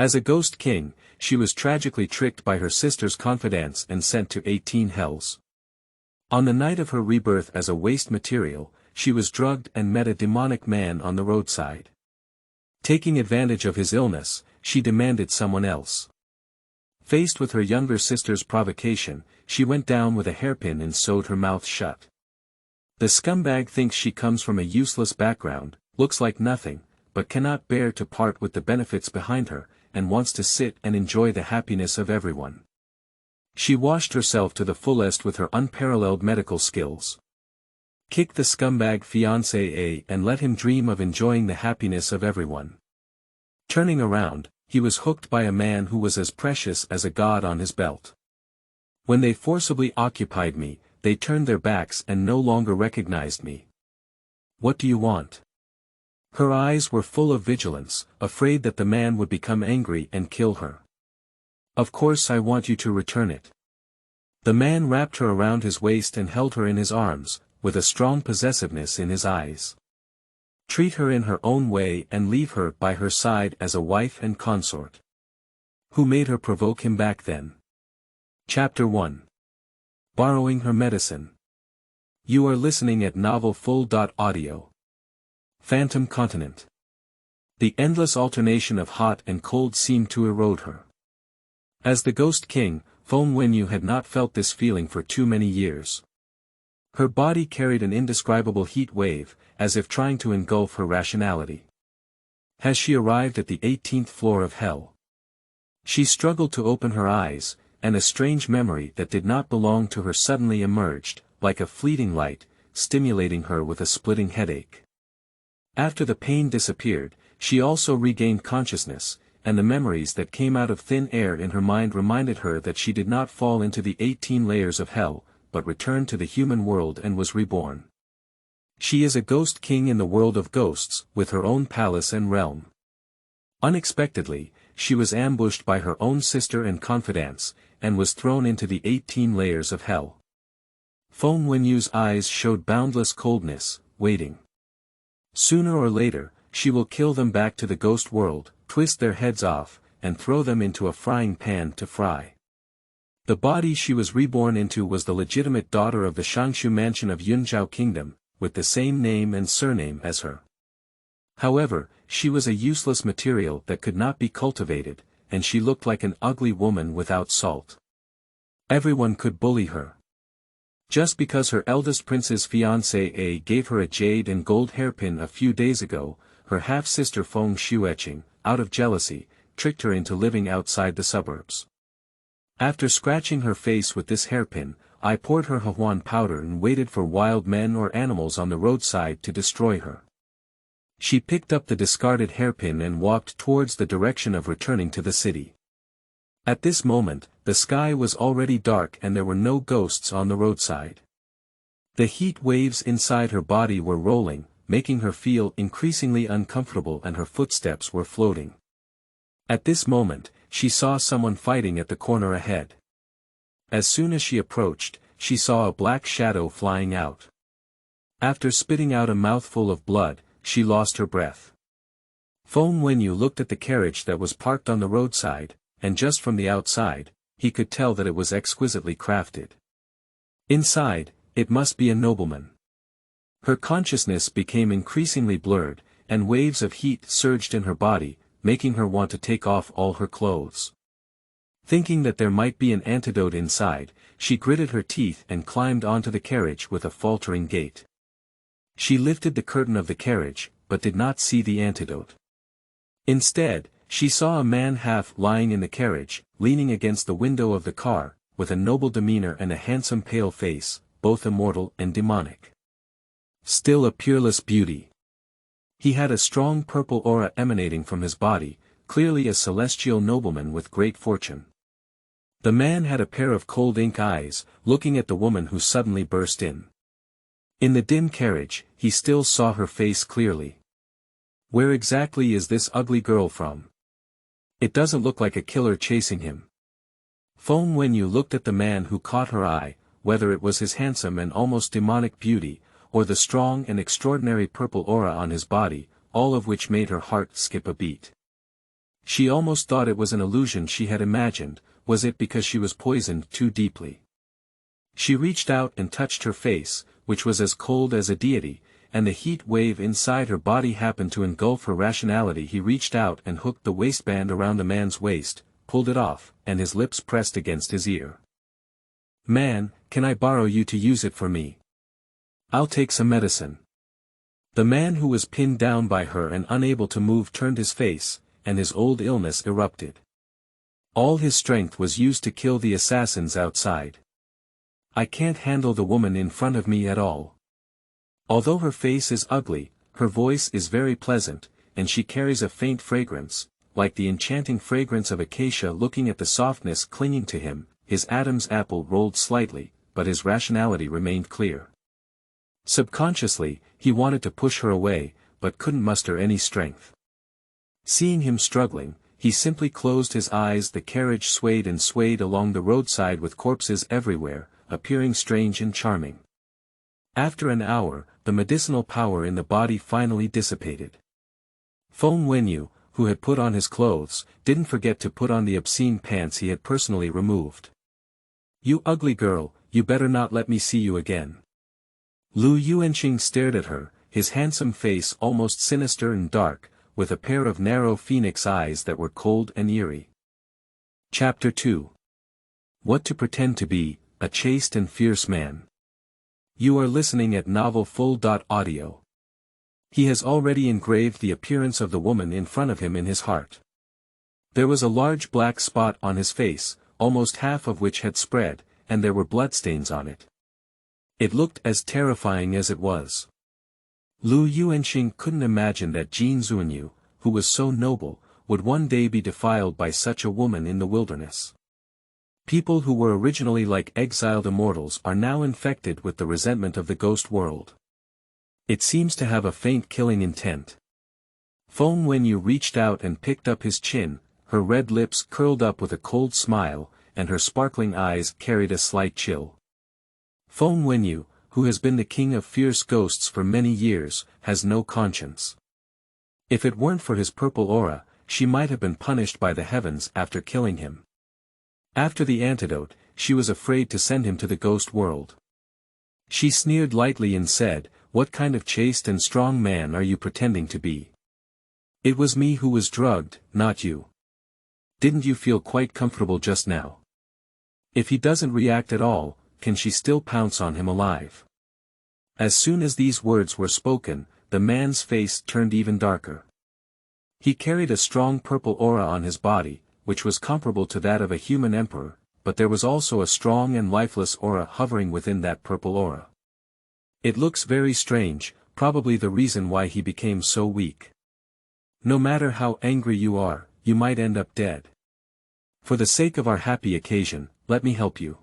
As a ghost king, she was tragically tricked by her sister's confidants and sent to 18 hells. On the night of her rebirth as a waste material, she was drugged and met a demonic man on the roadside. Taking advantage of his illness, she demanded someone else. Faced with her younger sister's provocation, she went down with a hairpin and sewed her mouth shut. The scumbag thinks she comes from a useless background, looks like nothing, but cannot bear to part with the benefits behind her, and wants to sit and enjoy the happiness of everyone. She washed herself to the fullest with her unparalleled medical skills. Kick the scumbag fiancé and let him dream of enjoying the happiness of everyone. Turning around, he was hooked by a man who was as precious as a god on his belt. When they forcibly occupied me, they turned their backs and no longer recognized me. What do you want? Her eyes were full of vigilance, afraid that the man would become angry and kill her. Of course I want you to return it. The man wrapped her around his waist and held her in his arms, with a strong possessiveness in his eyes. Treat her in her own way and leave her by her side as a wife and consort. Who made her provoke him back then? Chapter 1. Borrowing her medicine. You are listening at novelfull.audio. Phantom Continent. The endless alternation of hot and cold seemed to erode her. As the Ghost King, Xuanhuan had not felt this feeling for too many years. Her body carried an indescribable heat wave, as if trying to engulf her rationality. Has she arrived at the 18th floor of hell? She struggled to open her eyes, and a strange memory that did not belong to her suddenly emerged, like a fleeting light, stimulating her with a splitting headache. After the pain disappeared, she also regained consciousness, and the memories that came out of thin air in her mind reminded her that she did not fall into the 18 layers of hell, but returned to the human world and was reborn. She is a ghost king in the world of ghosts, with her own palace and realm. Unexpectedly, she was ambushed by her own sister and confidants, and was thrown into the 18 layers of hell. Xuanhuan's eyes showed boundless coldness, waiting. Sooner or later, she will kill them back to the ghost world, twist their heads off, and throw them into a frying pan to fry. The body she was reborn into was the legitimate daughter of the Xianxia mansion of Yunzhao Kingdom, with the same name and surname as her. However, she was a useless material that could not be cultivated, and she looked like an ugly woman without salt. Everyone could bully her. Just because her eldest prince's fiancé gave her a jade and gold hairpin a few days ago, her half-sister Feng Shueqing, out of jealousy, tricked her into living outside the suburbs. After scratching her face with this hairpin, I poured her Xuanhuan powder and waited for wild men or animals on the roadside to destroy her. She picked up the discarded hairpin and walked towards the direction of returning to the city. At this moment, the sky was already dark and there were no ghosts on the roadside. The heat waves inside her body were rolling, making her feel increasingly uncomfortable, and her footsteps were floating. At this moment, she saw someone fighting at the corner ahead. As soon as she approached, she saw a black shadow flying out. After spitting out a mouthful of blood, she lost her breath. Xuanhuan looked at the carriage that was parked on the roadside, and just from the outside, he could tell that it was exquisitely crafted. Inside, it must be a nobleman. Her consciousness became increasingly blurred, and waves of heat surged in her body, making her want to take off all her clothes. Thinking that there might be an antidote inside, she gritted her teeth and climbed onto the carriage with a faltering gait. She lifted the curtain of the carriage, but did not see the antidote. Instead, she saw a man half lying in the carriage, leaning against the window of the car, with a noble demeanor and a handsome pale face, both immortal and demonic. Still a peerless beauty. He had a strong purple aura emanating from his body, clearly a celestial nobleman with great fortune. The man had a pair of cold ink eyes, looking at the woman who suddenly burst in. In the dim carriage, he still saw her face clearly. Where exactly is this ugly girl from? It doesn't look like a killer chasing him. Xuanhuan looked at the man who caught her eye, whether it was his handsome and almost demonic beauty, or the strong and extraordinary purple aura on his body, all of which made her heart skip a beat. She almost thought it was an illusion she had imagined. Was it because she was poisoned too deeply? She reached out and touched her face, which was as cold as a deity, and the heat wave inside her body happened to engulf her rationality. He reached out and hooked the waistband around the man's waist, pulled it off, and his lips pressed against his ear. "Man, can I borrow you to use it for me? I'll take some medicine." The man who was pinned down by her and unable to move turned his face, and his old illness erupted. All his strength was used to kill the assassins outside. "I can't handle the woman in front of me at all. Although her face is ugly, her voice is very pleasant, and she carries a faint fragrance, like the enchanting fragrance of acacia." Looking at the softness clinging to him, his Adam's apple rolled slightly, but his rationality remained clear. Subconsciously, he wanted to push her away, but couldn't muster any strength. Seeing him struggling, he simply closed his eyes. The carriage swayed and swayed along the roadside with corpses everywhere, appearing strange and charming. After an hour, the medicinal power in the body finally dissipated. Xuanhuan, who had put on his clothes, didn't forget to put on the obscene pants he had personally removed. "You ugly girl, you better not let me see you again." Lu Yuanqing stared at her, his handsome face almost sinister and dark, with a pair of narrow phoenix eyes that were cold and eerie. Chapter 2. What to pretend to be, a chaste and fierce man. You are listening at Novel Full.audio. He has already engraved the appearance of the woman in front of him in his heart. There was a large black spot on his face, almost half of which had spread, and there were bloodstains on it. It looked as terrifying as it was. Lu Yuanqing couldn't imagine that Jin Xuanyu, who was so noble, would one day be defiled by such a woman in the wilderness. People who were originally like exiled immortals are now infected with the resentment of the ghost world. It seems to have a faint killing intent. Xuanhuan reached out and picked up his chin, her red lips curled up with a cold smile, and her sparkling eyes carried a slight chill. Xuanhuan, who has been the king of fierce ghosts for many years, has no conscience. If it weren't for his purple aura, she might have been punished by the heavens after killing him. After the antidote, she was afraid to send him to the ghost world. She sneered lightly and said, "What kind of chaste and strong man are you pretending to be? It was me who was drugged, not you. Didn't you feel quite comfortable just now? If he doesn't react at all, can she still pounce on him alive?" As soon as these words were spoken, the man's face turned even darker. He carried a strong purple aura on his body, which was comparable to that of a human emperor, but there was also a strong and lifeless aura hovering within that purple aura. It looks very strange, probably the reason why he became so weak. No matter how angry you are, you might end up dead. For the sake of our happy occasion, let me help you.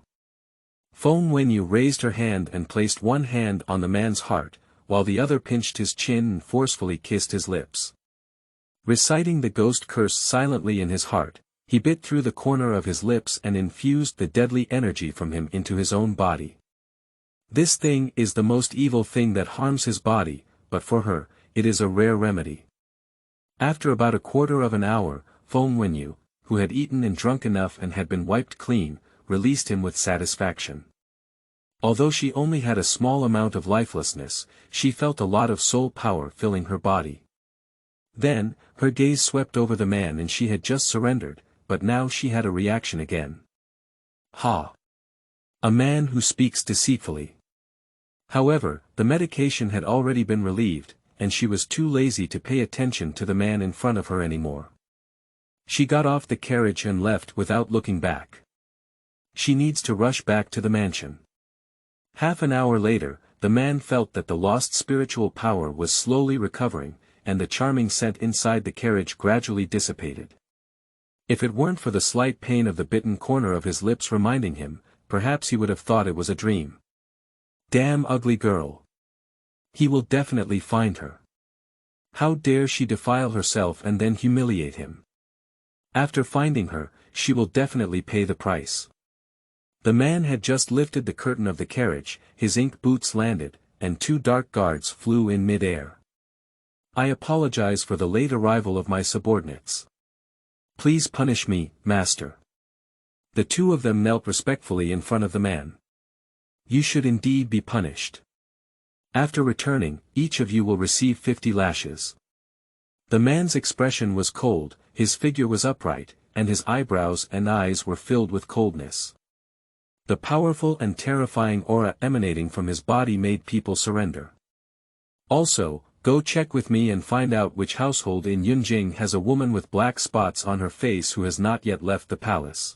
Xuanhuan raised her hand and placed one hand on the man's heart, while the other pinched his chin and forcefully kissed his lips. Reciting the ghost curse silently in his heart, he bit through the corner of his lips and infused the deadly energy from him into his own body. This thing is the most evil thing that harms his body, but for her, it is a rare remedy. After about a quarter of an hour, Xuanhuan, who had eaten and drunk enough and had been wiped clean, released him with satisfaction. Although she only had a small amount of lifelessness, she felt a lot of soul power filling her body. Then, her gaze swept over the man and she had just surrendered, but now she had a reaction again. Ha! A man who speaks deceitfully. However, the medication had already been relieved, and she was too lazy to pay attention to the man in front of her anymore. She got off the carriage and left without looking back. She needs to rush back to the mansion. Half an hour later, the man felt that the lost spiritual power was slowly recovering, and the charming scent inside the carriage gradually dissipated. If it weren't for the slight pain of the bitten corner of his lips reminding him, perhaps he would have thought it was a dream. Damn ugly girl. He will definitely find her. How dare she defile herself and then humiliate him? After finding her, she will definitely pay the price. The man had just lifted the curtain of the carriage, his ink boots landed, and two dark guards flew in mid-air. I apologize for the late arrival of my subordinates. Please punish me, master. The two of them knelt respectfully in front of the man. You should indeed be punished. After returning, each of you will receive 50 lashes. The man's expression was cold, his figure was upright, and his eyebrows and eyes were filled with coldness. The powerful and terrifying aura emanating from his body made people surrender. Also, go check with me and find out which household in Yunjing has a woman with black spots on her face who has not yet left the palace.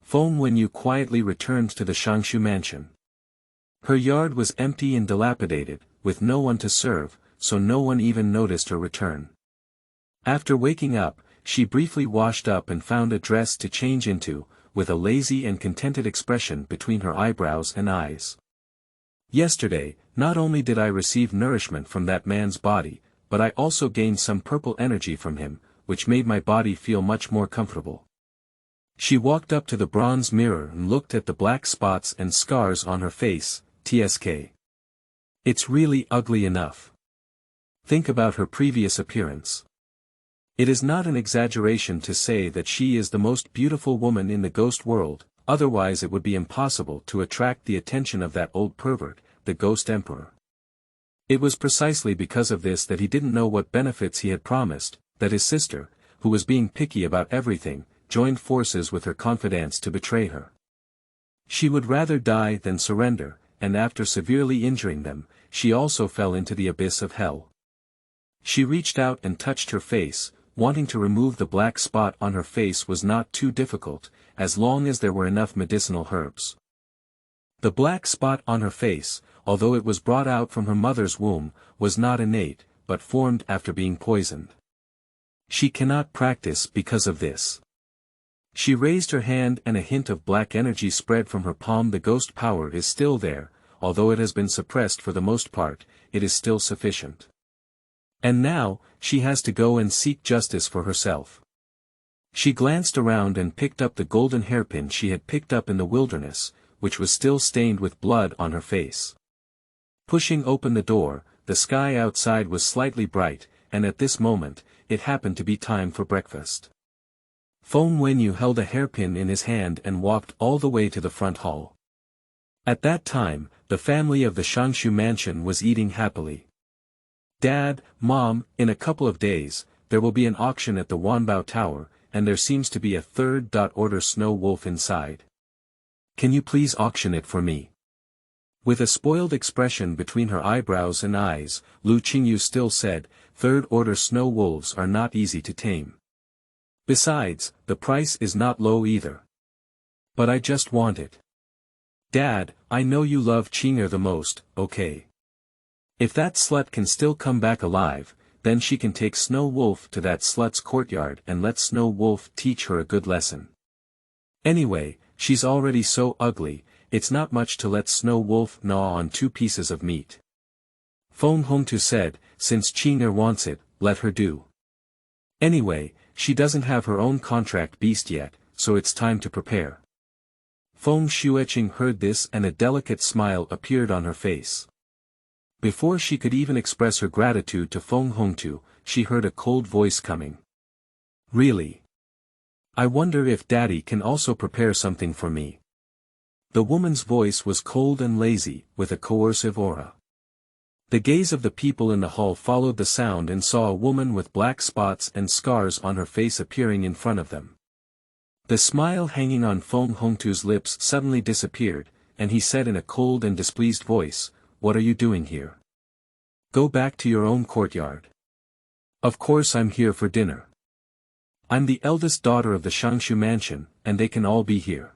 Feng Wenyu quietly returned to the Xianxia mansion. Her yard was empty and dilapidated, with no one to serve, so no one even noticed her return. After waking up, she briefly washed up and found a dress to change into, with a lazy and contented expression between her eyebrows and eyes. Yesterday, not only did I receive nourishment from that man's body, but I also gained some purple energy from him, which made my body feel much more comfortable. She walked up to the bronze mirror and looked at the black spots and scars on her face, tsk. It's really ugly enough. Think about her previous appearance. It is not an exaggeration to say that she is the most beautiful woman in the ghost world, otherwise it would be impossible to attract the attention of that old pervert, the Ghost Emperor. It was precisely because of this that he didn't know what benefits he had promised, that his sister, who was being picky about everything, joined forces with her confidants to betray her. She would rather die than surrender, and after severely injuring them, she also fell into the abyss of hell. She reached out and touched her face. Wanting to remove the black spot on her face was not too difficult, as long as there were enough medicinal herbs. The black spot on her face, although it was brought out from her mother's womb, was not innate, but formed after being poisoned. She cannot practice because of this. She raised her hand and a hint of black energy spread from her palm. The ghost power is still there, although it has been suppressed for the most part, it is still sufficient. And now, she has to go and seek justice for herself. She glanced around and picked up the golden hairpin she had picked up in the wilderness, which was still stained with blood on her face. Pushing open the door, the sky outside was slightly bright, and at this moment, it happened to be time for breakfast. Feng Wenyu held a hairpin in his hand and walked all the way to the front hall. At that time, the family of the Xianxia mansion was eating happily. Dad, Mom, in a couple of days, there will be an auction at the Wanbao Tower, and there seems to be a third-order snow wolf inside. Can you please auction it for me? With a spoiled expression between her eyebrows and eyes, Lu Qingyu still said, third-order snow wolves are not easy to tame. Besides, the price is not low either. But I just want it. Dad, I know you love Qing'er the most, okay? If that slut can still come back alive, then she can take Snow Wolf to that slut's courtyard and let Snow Wolf teach her a good lesson. Anyway, she's already so ugly, it's not much to let Snow Wolf gnaw on 2 pieces of meat. Feng Hongtu said, since Qing'er wants it, let her do. Anyway, she doesn't have her own contract beast yet, so it's time to prepare. Feng Xueqing heard this and a delicate smile appeared on her face. Before she could even express her gratitude to Feng Hongtu, she heard a cold voice coming. Really? I wonder if Daddy can also prepare something for me. The woman's voice was cold and lazy, with a coercive aura. The gaze of the people in the hall followed the sound and saw a woman with black spots and scars on her face appearing in front of them. The smile hanging on Feng Hongtu's lips suddenly disappeared, and he said in a cold and displeased voice, What are you doing here? Go back to your own courtyard. Of course I'm here for dinner. I'm the eldest daughter of the Xianxia mansion, and they can all be here.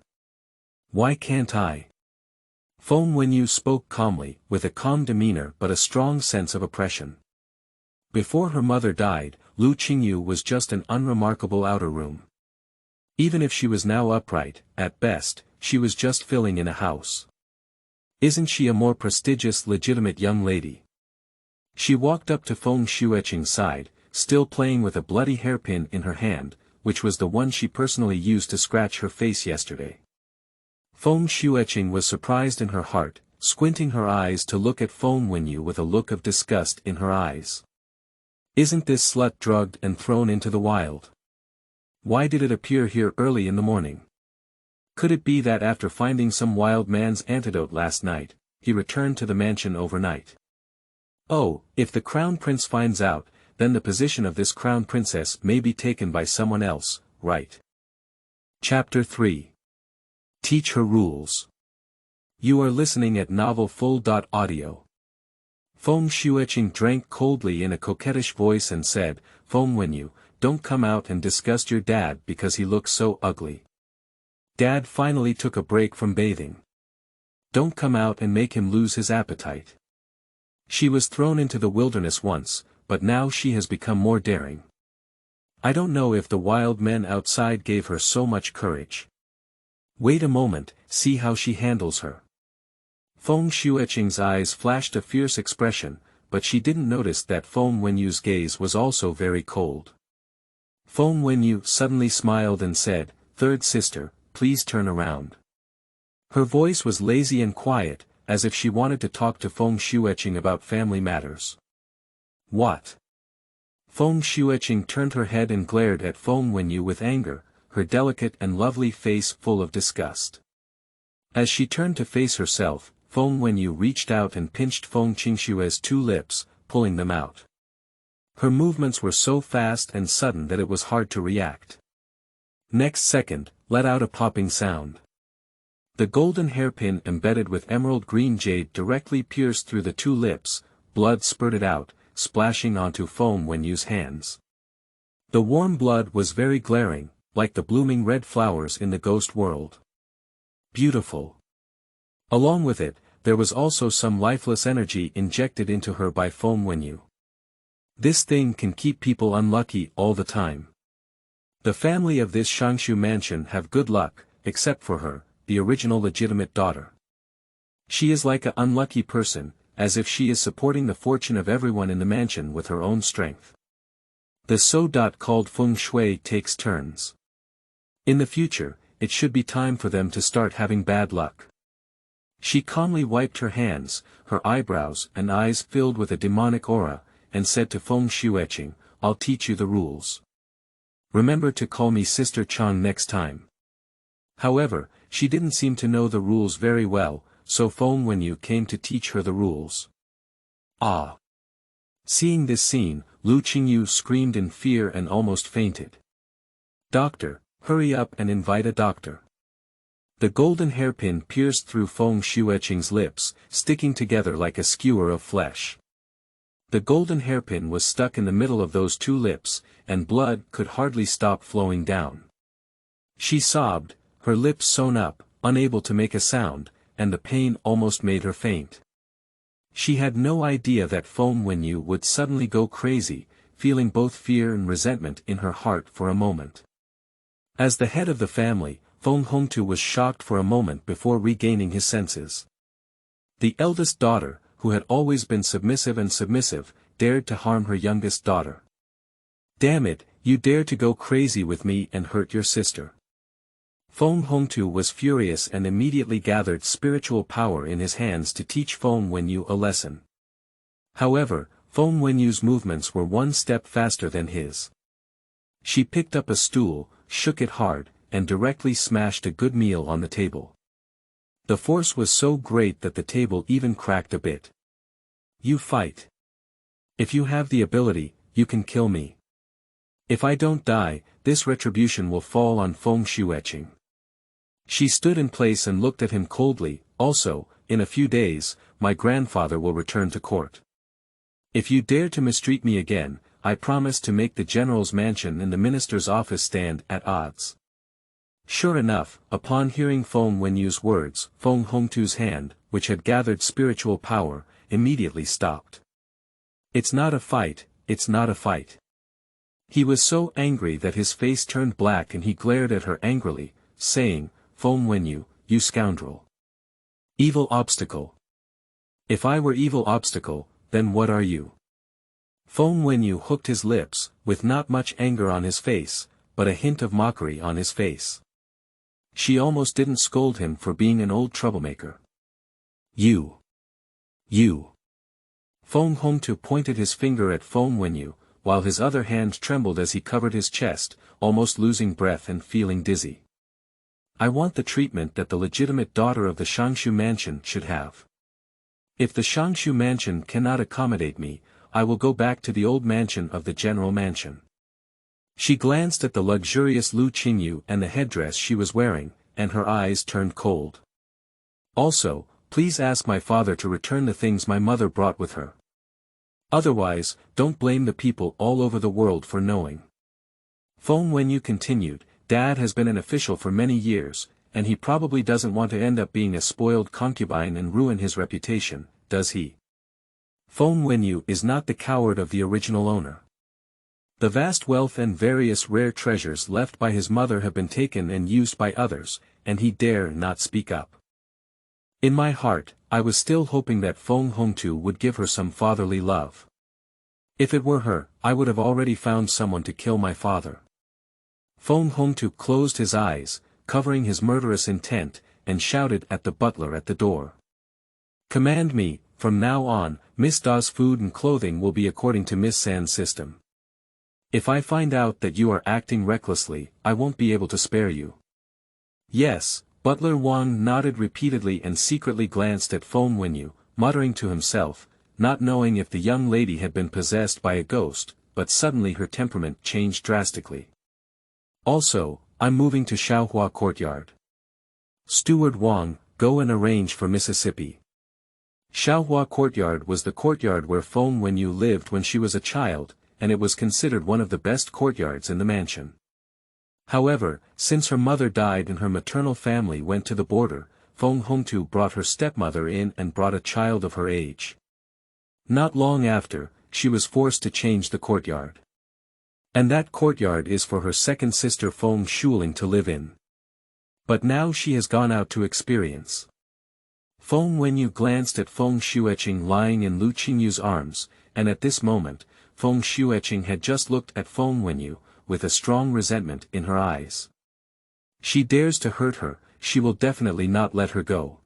Why can't I? Feng Wenyu spoke calmly, with a calm demeanor but a strong sense of oppression. Before her mother died, Lu Qingyu was just an unremarkable outer room. Even if she was now upright, at best, she was just filling in a house. Isn't she a more prestigious legitimate young lady? She walked up to Feng Xueqing's side, still playing with a bloody hairpin in her hand, which was the one she personally used to scratch her face yesterday. Feng Xueqing was surprised in her heart, squinting her eyes to look at Feng Wenyu with a look of disgust in her eyes. Isn't this slut drugged and thrown into the wild? Why did it appear here early in the morning? Could it be that after finding some wild man's antidote last night, he returned to the mansion overnight? Oh, if the crown prince finds out, then the position of this crown princess may be taken by someone else, right? Chapter 3. Teach her rules. You are listening at novel full.audio. Feng Shuiqing drank coldly in a coquettish voice and said, Feng Wenyu, don't come out and disgust your dad because he looks so ugly. Dad finally took a break from bathing. Don't come out and make him lose his appetite. She was thrown into the wilderness once, but now she has become more daring. I don't know if the wild men outside gave her so much courage. Wait a moment, see how she handles her. Feng Shuiqing's eyes flashed a fierce expression, but she didn't notice that Feng Wenyu's gaze was also very cold. Feng Wenyu suddenly smiled and said, Third sister, please turn around. Her voice was lazy and quiet, as if she wanted to talk to Feng Shuiqing about family matters. What? Feng Shuiqing turned her head and glared at Feng Wenyu with anger, her delicate and lovely face full of disgust. As she turned to face herself, Feng Wenyu reached out and pinched Feng Qingshue's 2 lips, pulling them out. Her movements were so fast and sudden that it was hard to react. Next second, let out a popping sound. The golden hairpin embedded with emerald green jade directly pierced through the 2 lips, blood spurted out, splashing onto Feng Wenyu's hands. The warm blood was very glaring, like the blooming red flowers in the ghost world. Beautiful. Along with it, there was also some lifeless energy injected into her by Feng Wenyu. This thing can keep people unlucky all the time. The family of this Xianxia mansion have good luck, except for her, the original legitimate daughter. She is like an unlucky person, as if she is supporting the fortune of everyone in the mansion with her own strength. The so-called feng shui takes turns. In the future, it should be time for them to start having bad luck. She calmly wiped her hands, her eyebrows and eyes filled with a demonic aura, and said to Feng Shuiqing, I'll teach you the rules. Remember to call me Sister Chang next time. However, she didn't seem to know the rules very well, so Feng Wenyu came to teach her the rules. Ah! Seeing this scene, Lu Qingyu screamed in fear and almost fainted. Doctor, hurry up and invite a doctor. The golden hairpin pierced through Feng Shuiqing's lips, sticking together like a skewer of flesh. The golden hairpin was stuck in the middle of those 2 lips, and blood could hardly stop flowing down. She sobbed, her lips sewn up, unable to make a sound, and the pain almost made her faint. She had no idea that Feng Wenyu would suddenly go crazy, feeling both fear and resentment in her heart for a moment. As the head of the family, Feng Hongtu was shocked for a moment before regaining his senses. The eldest daughter, who had always been submissive, dared to harm her youngest daughter. Damn it, you dare to go crazy with me and hurt your sister. Feng Hongtu was furious and immediately gathered spiritual power in his hands to teach Feng Wenyu a lesson. However, Feng Wenyu's movements were 1 step faster than his. She picked up a stool, shook it hard, and directly smashed a good meal on the table. The force was so great that the table even cracked a bit. You fight. If you have the ability, you can kill me. If I don't die, this retribution will fall on Feng Shuiqing. She stood in place and looked at him coldly. Also, in a few days, my grandfather will return to court. If you dare to mistreat me again, I promise to make the general's mansion and the minister's office stand at odds. Sure enough, upon hearing Feng Wenyu's words, Feng Hongtu's hand, which had gathered spiritual power, immediately stopped. It's not a fight, it's not a fight. He was so angry that his face turned black and he glared at her angrily, saying, Feng Wenyu, you scoundrel. Evil obstacle. If I were evil obstacle, then what are you? Feng Wenyu hooked his lips, with not much anger on his face, but a hint of mockery on his face. She almost didn't scold him for being an old troublemaker. You. Feng Hongtu pointed his finger at Feng Wenyu, while his other hand trembled as he covered his chest, almost losing breath and feeling dizzy. I want the treatment that the legitimate daughter of the Xianxia mansion should have. If the Xianxia mansion cannot accommodate me, I will go back to the old mansion of the general mansion. She glanced at the luxurious Lu Qingyu and the headdress she was wearing, and her eyes turned cold. Also, please ask my father to return the things my mother brought with her. Otherwise, don't blame the people all over the world for knowing. Feng Wenyu continued, Dad has been an official for many years, and he probably doesn't want to end up being a spoiled concubine and ruin his reputation, does he? Feng Wenyu is not the coward of the original owner. The vast wealth and various rare treasures left by his mother have been taken and used by others, and he dare not speak up. In my heart, I was still hoping that Feng Hongtu would give her some fatherly love. If it were her, I would have already found someone to kill my father. Feng Hongtu closed his eyes, covering his murderous intent, and shouted at the butler at the door. Command me, from now on, Miss Da's food and clothing will be according to Miss San's system. If I find out that you are acting recklessly, I won't be able to spare you. Yes, Butler Wang nodded repeatedly and secretly glanced at Feng Wenyu, muttering to himself, not knowing if the young lady had been possessed by a ghost, but suddenly her temperament changed drastically. Also, I'm moving to Xiaohua Courtyard. Steward Wang, go and arrange for Mississippi. Xiaohua Courtyard was the courtyard where Feng Wenyu lived when she was a child, and it was considered one of the best courtyards in the mansion. However, since her mother died and her maternal family went to the border, Feng Hongtu brought her stepmother in and brought a child of her age. Not long after, she was forced to change the courtyard. And that courtyard is for her second sister Feng Shuling to live in. But now she has gone out to experience. Feng Wenyu glanced at Feng Shueqing lying in Lu Qingyu's arms, and at this moment, Feng Shueqing had just looked at Feng Wenyu, with a strong resentment in her eyes. She dares to hurt her, she will definitely not let her go.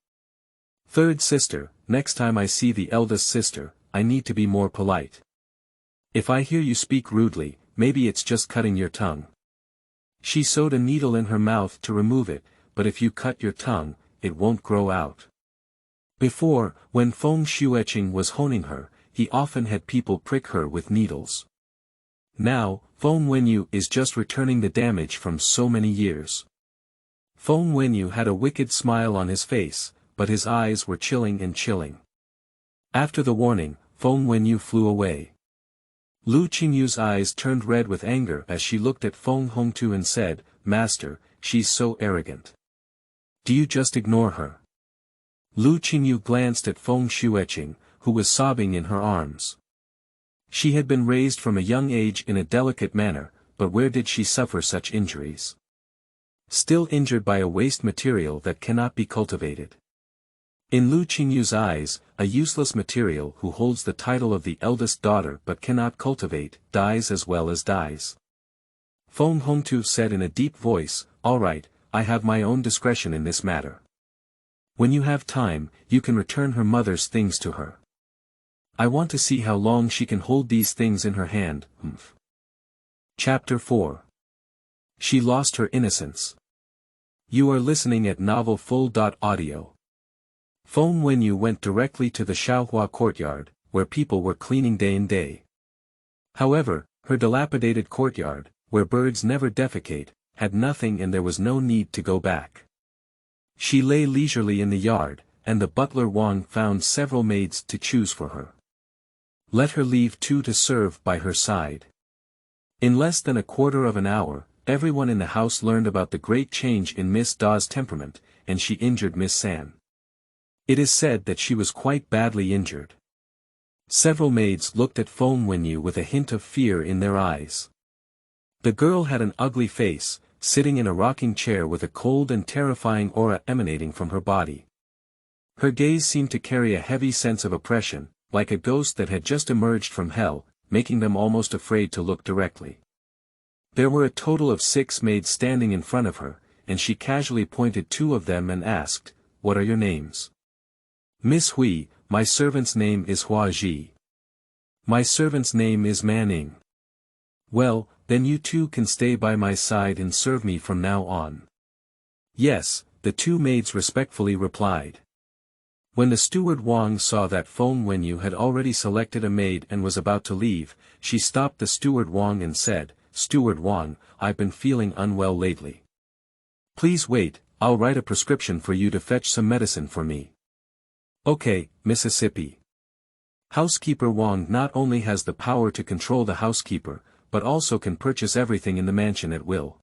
Third sister, next time I see the eldest sister, I need to be more polite. If I hear you speak rudely, maybe it's just cutting your tongue. She sewed a needle in her mouth to remove it, but if you cut your tongue, it won't grow out. Before, when Feng Shueqing was honing her, he often had people prick her with needles. Now, Feng Wenyu is just returning the damage from so many years. Feng Wenyu had a wicked smile on his face, but his eyes were chilling and chilling. After the warning, Feng Wenyu flew away. Lu Qingyu's eyes turned red with anger as she looked at Feng Hongtu and said, Master, she's so arrogant. Do you just ignore her? Lu Qingyu glanced at Feng Shueqing, who was sobbing in her arms. She had been raised from a young age in a delicate manner, but where did she suffer such injuries? Still injured by a waste material that cannot be cultivated. In Lu Qingyu's eyes, a useless material who holds the title of the eldest daughter but cannot cultivate, dies as well as dies. Feng Hongtu said in a deep voice, All right, I have my own discretion in this matter. When you have time, you can return her mother's things to her. I want to see how long she can hold these things in her hand. Chapter 4. She lost her innocence. You are listening at Novel Full.audio. Feng Wenyu went directly to the Xiaohua courtyard, where people were cleaning day and day. However, her dilapidated courtyard, where birds never defecate, had nothing and there was no need to go back. She lay leisurely in the yard, and the butler Wang found several maids to choose for her. Let her leave 2 to serve by her side. In less than a quarter of an hour, everyone in the house learned about the great change in Miss Da's temperament, and she injured Miss San. It is said that she was quite badly injured. Several maids looked at Feng Wenyu with a hint of fear in their eyes. The girl had an ugly face, sitting in a rocking chair with a cold and terrifying aura emanating from her body. Her gaze seemed to carry a heavy sense of oppression, like a ghost that had just emerged from hell, making them almost afraid to look directly. There were a total of 6 maids standing in front of her, and she casually pointed 2 of them and asked, What are your names? Miss Hui, my servant's name is Hua Ji. My servant's name is Manning. Well, then you two can stay by my side and serve me from now on. Yes, the two maids respectfully replied. When the steward Wang saw that Feng Wenyu had already selected a maid and was about to leave, she stopped the steward Wang and said, "Steward Wang, I've been feeling unwell lately. Please wait, I'll write a prescription for you to fetch some medicine for me." Okay, Mississippi. Housekeeper Wang not only has the power to control the housekeeper, but also can purchase everything in the mansion at will.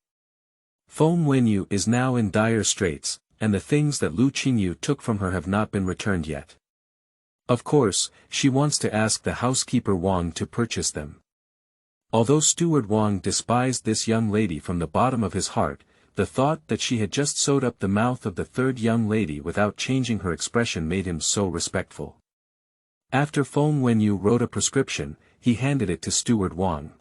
Feng Wenyu is now in dire straits, and the things that Lu Qingyu took from her have not been returned yet. Of course, she wants to ask the housekeeper Wang to purchase them. Although Steward Wang despised this young lady from the bottom of his heart, the thought that she had just sewed up the mouth of the third young lady without changing her expression made him so respectful. After Feng Wenyu wrote a prescription, he handed it to Steward Wang.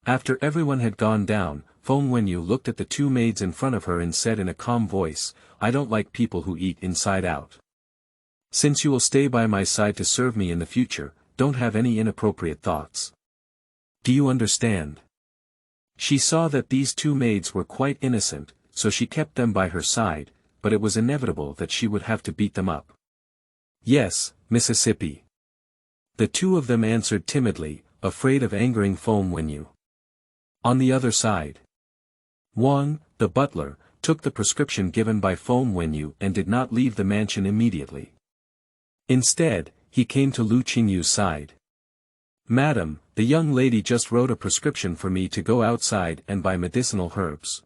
After everyone had gone down, Feng Wenyu looked at the two maids in front of her and said in a calm voice, "I don't like people who eat inside out. Since you will stay by my side to serve me in the future, don't have any inappropriate thoughts. Do you understand?" She saw that these two maids were quite innocent, so she kept them by her side, but it was inevitable that she would have to beat them up. "Yes, Mississippi." The two of them answered timidly, afraid of angering Feng Wenyu. On the other side, Wang, the butler, took the prescription given by Feng Wenyu and did not leave the mansion immediately. Instead, he came to Lu Qingyu's side. "Madam, the young lady just wrote a prescription for me to go outside and buy medicinal herbs.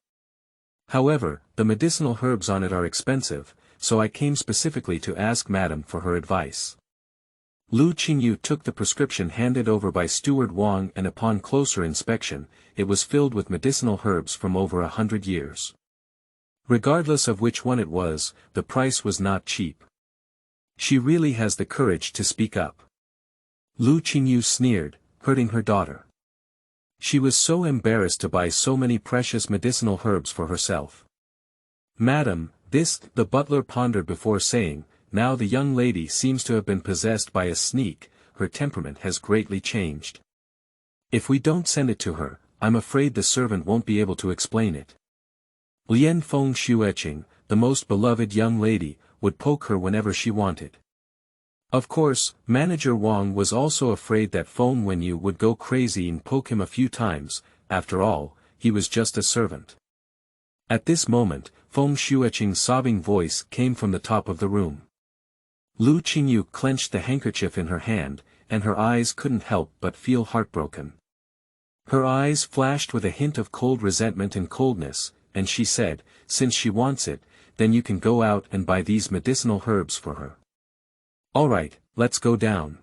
However, the medicinal herbs on it are expensive, so I came specifically to ask Madam for her advice." Lu Qingyu took the prescription handed over by Steward Wang, and upon closer inspection, it was filled with medicinal herbs from over 100 years. Regardless of which one it was, the price was not cheap. "She really has the courage to speak up." Lu Qingyu sneered, hurting her daughter. She was so embarrassed to buy so many precious medicinal herbs for herself. "Madam, the butler pondered before saying, now the young lady seems to have been possessed by a sneak, her temperament has greatly changed. If we don't send it to her, I'm afraid the servant won't be able to explain it." Lian Feng Xueching, the most beloved young lady, would poke her whenever she wanted. Of course, Manager Wang was also afraid that Feng Wenyu would go crazy and poke him a few times. After all, he was just a servant. At this moment, Feng Xueching's sobbing voice came from the top of the room. Lu Qingyu clenched the handkerchief in her hand, and her eyes couldn't help but feel heartbroken. Her eyes flashed with a hint of cold resentment and coldness, and she said, "Since she wants it, then you can go out and buy these medicinal herbs for her." "All right, let's go down."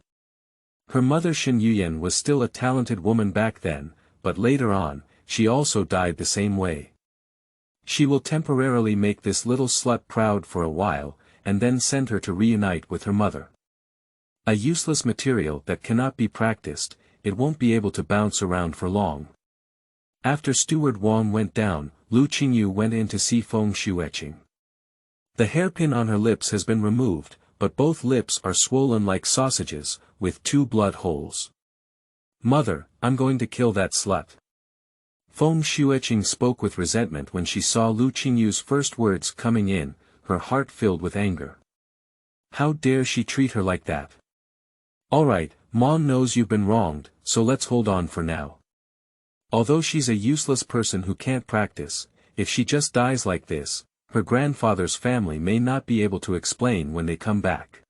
Her mother Shen Yuyan was still a talented woman back then, but later on, she also died the same way. She will temporarily make this little slut proud for a while, and then send her to reunite with her mother. A useless material that cannot be practiced, it won't be able to bounce around for long. After Steward Wang went down, Lu Qingyu went in to see Feng Xueching. The hairpin on her lips has been removed, but both lips are swollen like sausages, with 2 blood holes. "Mother, I'm going to kill that slut." Feng Xueching spoke with resentment when she saw Lu Qingyu's first words coming in, her heart filled with anger. How dare she treat her like that? "All right, Mom knows you've been wronged, so let's hold on for now. Although she's a useless person who can't practice, if she just dies like this, her grandfather's family may not be able to explain when they come back.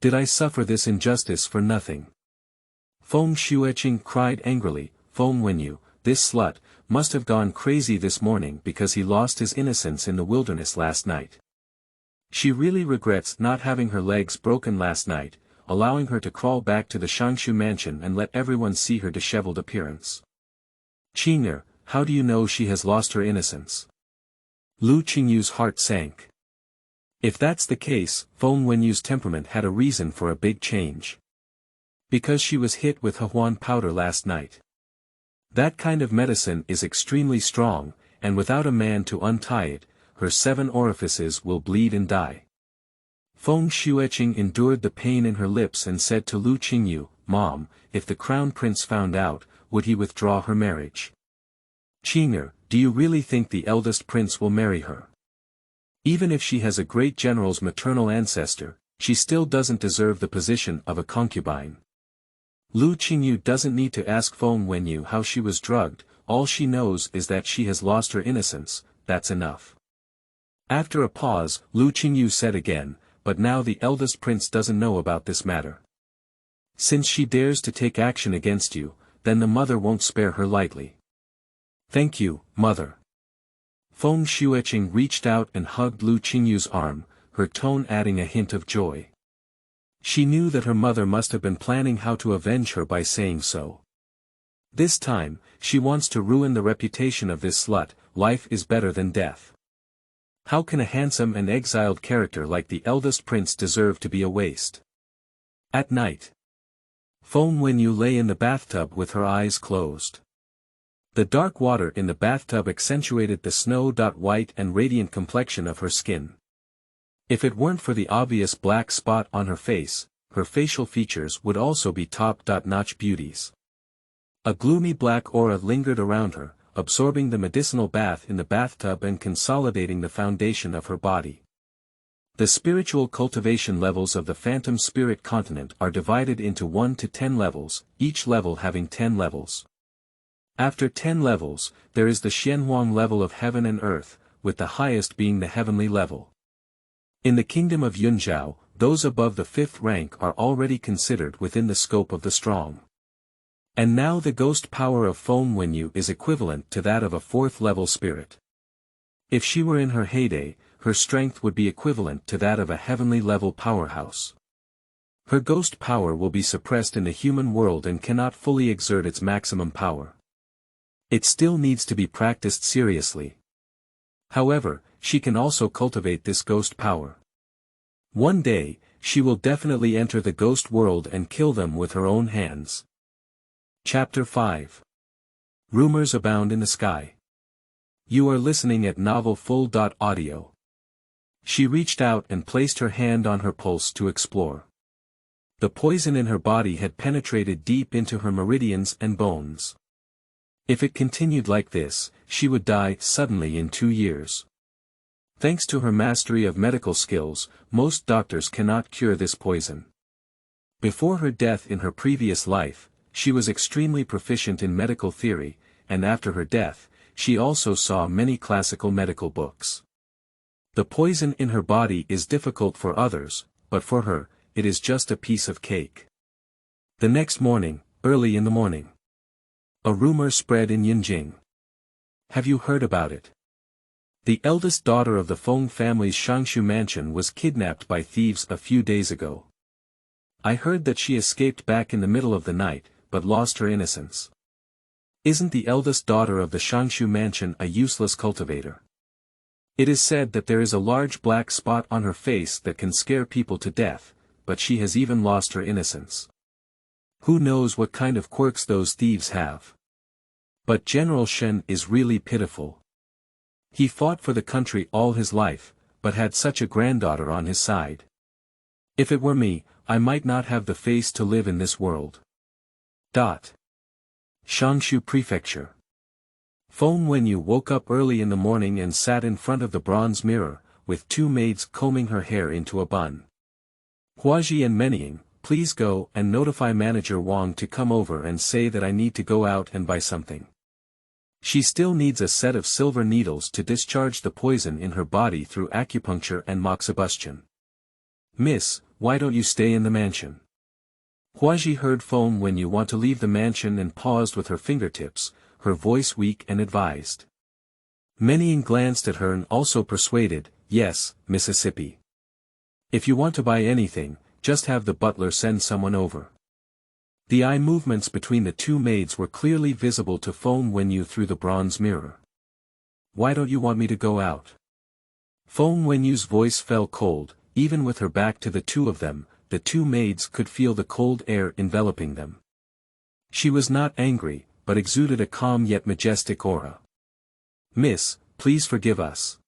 Did I suffer this injustice for nothing?" Feng Xueching cried angrily. "Feng Wenyu, this slut, must have gone crazy this morning because he lost his innocence in the wilderness last night. She really regrets not having her legs broken last night, allowing her to crawl back to the Xianxia mansion and let everyone see her disheveled appearance. Qing'er, how do you know she has lost her innocence?" Lu Qingyu's heart sank. If that's the case, Feng Wenyu's temperament had a reason for a big change. Because she was hit with Xuanhuan powder last night. That kind of medicine is extremely strong, and without a man to untie it, her 7 orifices will bleed and die. Feng Xueching endured the pain in her lips and said to Lu Qingyu, "Mom, if the crown prince found out, would he withdraw her marriage? Qing'er, do you really think the eldest prince will marry her? Even if she has a great general's maternal ancestor, she still doesn't deserve the position of a concubine. Lu Qingyu doesn't need to ask Feng Wenyu how she was drugged, all she knows is that she has lost her innocence, that's enough. After a pause, Lu Qingyu said again, but now the eldest prince doesn't know about this matter. Since she dares to take action against you, then the mother won't spare her lightly. Thank you, mother. Feng Xueqing reached out and hugged Lu Qingyu's arm, her tone adding a hint of joy. She knew that her mother must have been planning how to avenge her by saying so. This time, she wants to ruin the reputation of this slut. Life is better than death. How can a handsome and exiled character like the eldest prince deserve to be a waste? At night, Feng Wenyu lay in the bathtub with her eyes closed. The dark water in the bathtub accentuated the snow-white and radiant complexion of her skin. If it weren't for the obvious black spot on her face, her facial features would also be top-notch beauties. A gloomy black aura lingered around her, absorbing the medicinal bath in the bathtub and consolidating the foundation of her body. The spiritual cultivation levels of the phantom spirit continent are divided into 1 to 10 levels, each level having 10 levels. After 10 levels, there is the Xuanhuan level of heaven and earth, with the highest being the heavenly level. In the kingdom of Yunzhao, those above the 5th rank are already considered within the scope of the strong. And now the ghost power of Feng Wenyu is equivalent to that of a 4th level spirit. If she were in her heyday, her strength would be equivalent to that of a heavenly level powerhouse. Her ghost power will be suppressed in the human world and cannot fully exert its maximum power. It still needs to be practiced seriously. However, she can also cultivate this ghost power. One day, she will definitely enter the ghost world and kill them with her own hands. Chapter 5. Rumors abound in the sky. You are listening at novel full.audio. She reached out and placed her hand on her pulse to explore. The poison in her body had penetrated deep into her meridians and bones. If it continued like this, she would die suddenly in 2 years. Thanks to her mastery of medical skills, most doctors cannot cure this poison. Before her death in her previous life, she was extremely proficient in medical theory, and after her death, she also saw many classical medical books. The poison in her body is difficult for others, but for her, it is just a piece of cake. The next morning, early in the morning, a rumor spread in Yunjing. Have you heard about it? The eldest daughter of the Feng family's Xianxia mansion was kidnapped by thieves a few days ago. I heard that she escaped back in the middle of the night, but lost her innocence. Isn't the eldest daughter of the Xianxia mansion a useless cultivator? It is said that there is a large black spot on her face that can scare people to death, but she has even lost her innocence. Who knows what kind of quirks those thieves have? But General Shen is really pitiful. He fought for the country all his life, but had such a granddaughter on his side. If it were me, I might not have the face to live in this world. Xiangshu Prefecture. Feng Wenyu woke up early in the morning and sat in front of the bronze mirror, with 2 maids combing her hair into a bun. Huaji and Menying, please go and notify manager Wang to come over and say that I need to go out and buy something. She still needs a set of silver needles to discharge the poison in her body through acupuncture and moxibustion. Miss, why don't you stay in the mansion? Huaji heard Feng Wenyu want to leave the mansion and paused with her fingertips, her voice weak and advised. Menying glanced at her and also persuaded, yes, Mississippi. If you want to buy anything, just have the butler send someone over. The eye movements between the 2 maids were clearly visible to Feng Wenyu through the bronze mirror. Why don't you want me to go out? Feng Wenyu's voice fell cold, even with her back to the 2 of them, the 2 maids could feel the cold air enveloping them. She was not angry, but exuded a calm yet majestic aura. Miss, please forgive us.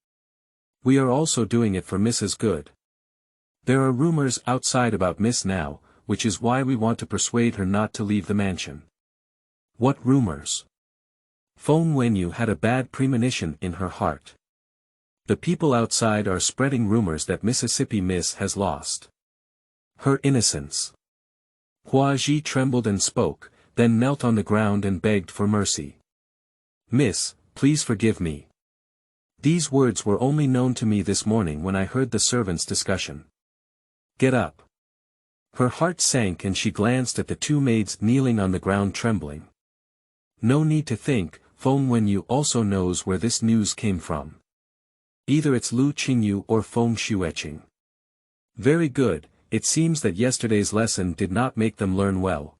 We are also doing it for Mrs. Good. There are rumors outside about Miss now, which is why we want to persuade her not to leave the mansion. What rumors? Feng Wenyu had a bad premonition in her heart. The people outside are spreading rumors that Mississippi Miss has lost her innocence. Hua Ji trembled and spoke, then knelt on the ground and begged for mercy. Miss, please forgive me. These words were only known to me this morning when I heard the servants' discussion. Get up. Her heart sank and she glanced at the two maids kneeling on the ground trembling. No need to think, Feng Wenyu also knows where this news came from. Either it's Lu Qingyu or Feng Xueqing. Very good, it seems that yesterday's lesson did not make them learn well.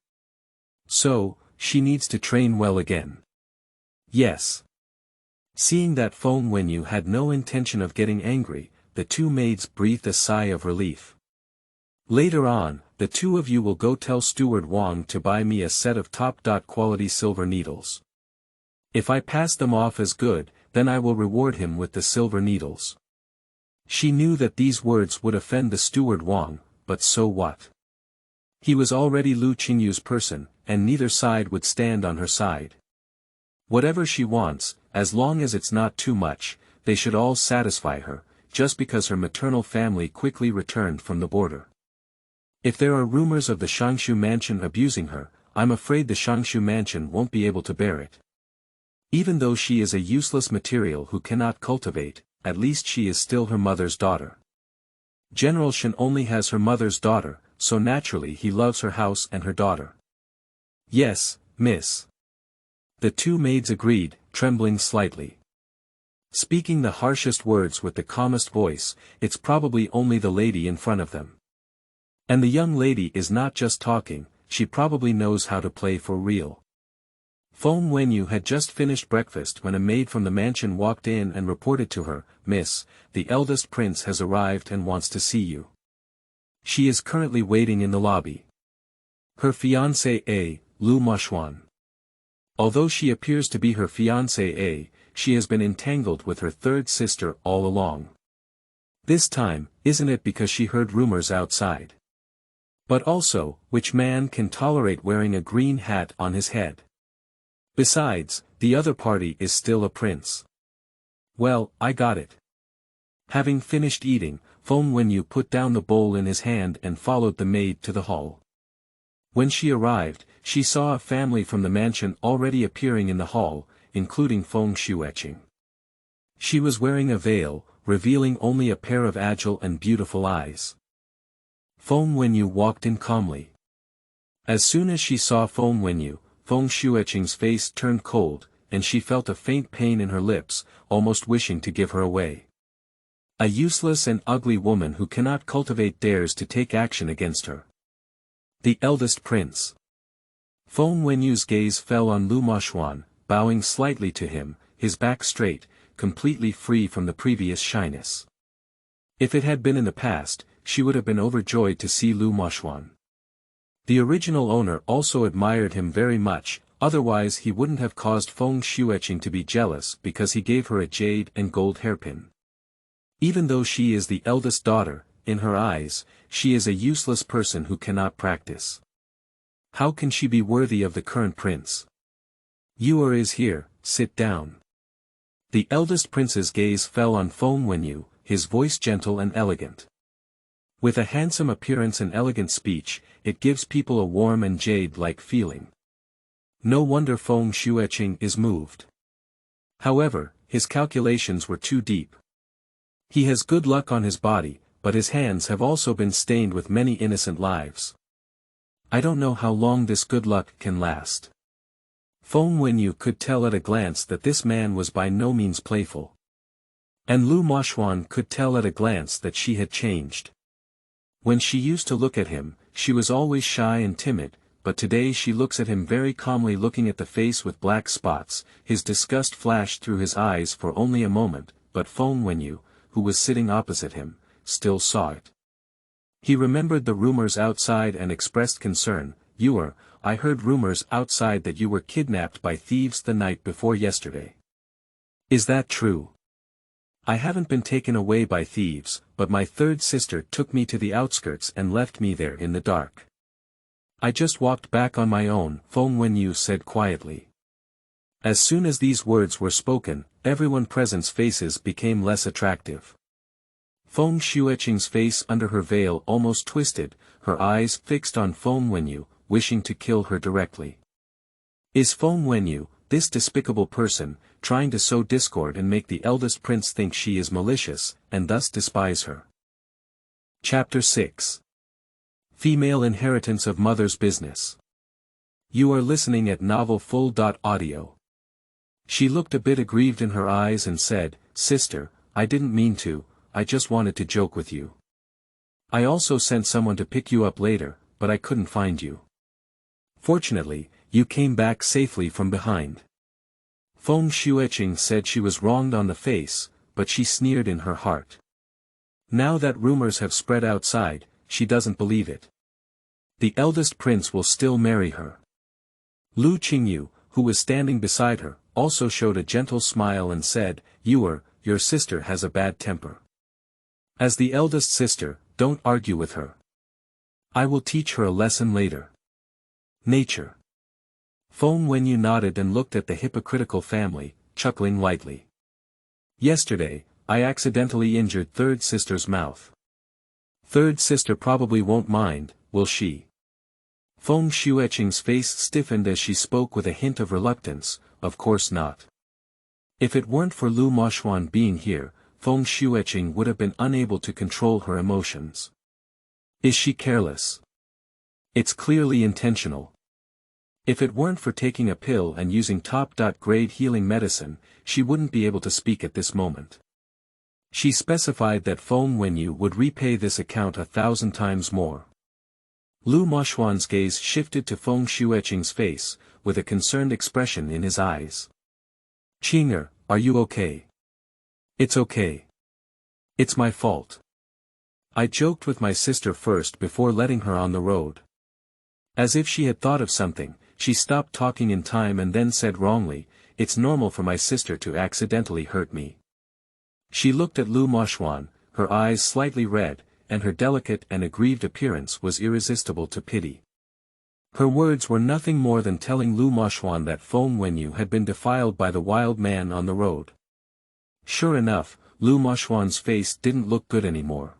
So, she needs to train well again. Yes. Seeing that Feng Wenyu had no intention of getting angry, the two maids breathed a sigh of relief. Later on, the two of you will go tell Steward Wang to buy me a set of top-quality silver needles. If I pass them off as good, then I will reward him with the silver needles. She knew that these words would offend the Steward Wang, but so what? He was already Lu Qingyu's person, and neither side would stand on her side. Whatever she wants, as long as it's not too much, they should all satisfy her, just because her maternal family quickly returned from the border. If there are rumors of the Xianxia mansion abusing her, I'm afraid the Xianxia mansion won't be able to bear it. Even though she is a useless material who cannot cultivate, at least she is still her mother's daughter. General Shen only has her mother's daughter, so naturally he loves her house and her daughter. Yes, miss. The two maids agreed, trembling slightly. Speaking the harshest words with the calmest voice, it's probably only the lady in front of them. And the young lady is not just talking, she probably knows how to play for real. Feng Wenyu had just finished breakfast when a maid from the mansion walked in and reported to her, Miss, the eldest prince has arrived and wants to see you. She is currently waiting in the lobby. Her fiancé, Lu Moxuan. Although she appears to be her fiancé, she has been entangled with her third sister all along. This time, isn't it because she heard rumors outside? But also, which man can tolerate wearing a green hat on his head? Besides, the other party is still a prince. Well, I got it. Having finished eating, Feng Wenyu put down the bowl in his hand and followed the maid to the hall. When she arrived, she saw a family from the mansion already appearing in the hall, including Feng Xueqing. She was wearing a veil, revealing only a pair of agile and beautiful eyes. Feng Wenyu walked in calmly. As soon as she saw Feng Wenyu, Feng Xueqing's face turned cold, and she felt a faint pain in her lips, almost wishing to give her away. A useless and ugly woman who cannot cultivate dares to take action against her. The eldest prince. Feng Wenyu's gaze fell on Lu Moxuan, bowing slightly to him, his back straight, completely free from the previous shyness. If it had been in the past, she would have been overjoyed to see Lu Moxuan. The original owner also admired him very much, otherwise he wouldn't have caused Feng Xueqing to be jealous because he gave her a jade and gold hairpin. Even though she is the eldest daughter, in her eyes, she is a useless person who cannot practice. How can she be worthy of the current prince? You is here, sit down. The eldest prince's gaze fell on Feng Wenyu, his voice gentle and elegant. With a handsome appearance and elegant speech, it gives people a warm and jade-like feeling. No wonder Feng Xueqing is moved. However, his calculations were too deep. He has good luck on his body, but his hands have also been stained with many innocent lives. I don't know how long this good luck can last. Feng Wenyu could tell at a glance that this man was by no means playful. And Lu Moxuan could tell at a glance that she had changed. When she used to look at him, she was always shy and timid, but today she looks at him very calmly, looking at the face with black spots. His disgust flashed through his eyes for only a moment, but Feng Wenyu, who was sitting opposite him, still saw it. He remembered the rumors outside and expressed concern. I heard rumors outside that you were kidnapped by thieves the night before yesterday. Is that true? I haven't been taken away by thieves, but my third sister took me to the outskirts and left me there in the dark. I just walked back on my own, Feng Wenyu said quietly. As soon as these words were spoken, everyone present's faces became less attractive. Feng Xueqing's face under her veil almost twisted, her eyes fixed on Feng Wenyu, wishing to kill her directly. Is Feng Wenyu, this despicable person, trying to sow discord and make the eldest prince think she is malicious, and thus despise her? Chapter 6. Female Inheritance of Mother's Business. You are listening at novel full.audio. She looked a bit aggrieved in her eyes and said, Sister, I didn't mean to, I just wanted to joke with you. I also sent someone to pick you up later, but I couldn't find you. Fortunately, you came back safely from behind. Feng Xueqing said she was wronged on the face, but she sneered in her heart. Now that rumors have spread outside, she doesn't believe it. The eldest prince will still marry her. Lu Qingyu, who was standing beside her, also showed a gentle smile and said, Your sister has a bad temper. As the eldest sister, don't argue with her. I will teach her a lesson later. Nature. Feng Wenyu nodded and looked at the hypocritical family, chuckling lightly. Yesterday, I accidentally injured third sister's mouth. Third sister probably won't mind, will she? Feng Xueqing's face stiffened as she spoke with a hint of reluctance, of course not. If it weren't for Lu Moxuan being here, Feng Xueqing would have been unable to control her emotions. Is she careless? It's clearly intentional. If it weren't for taking a pill and using top-grade healing medicine, she wouldn't be able to speak at this moment. She specified that Feng Wenyu would repay this account 1,000 times more. Lu Moxuan's gaze shifted to Feng Xueqing's face, with a concerned expression in his eyes. Qing'er, are you okay? It's okay. It's my fault. I joked with my sister first before letting her on the road. As if she had thought of something, she stopped talking in time and then said wrongly, It's normal for my sister to accidentally hurt me. She looked at Lu Moxuan, her eyes slightly red, and her delicate and aggrieved appearance was irresistible to pity. Her words were nothing more than telling Lu Moxuan that Feng Wenyu had been defiled by the wild man on the road. Sure enough, Lu Moxuan's face didn't look good anymore.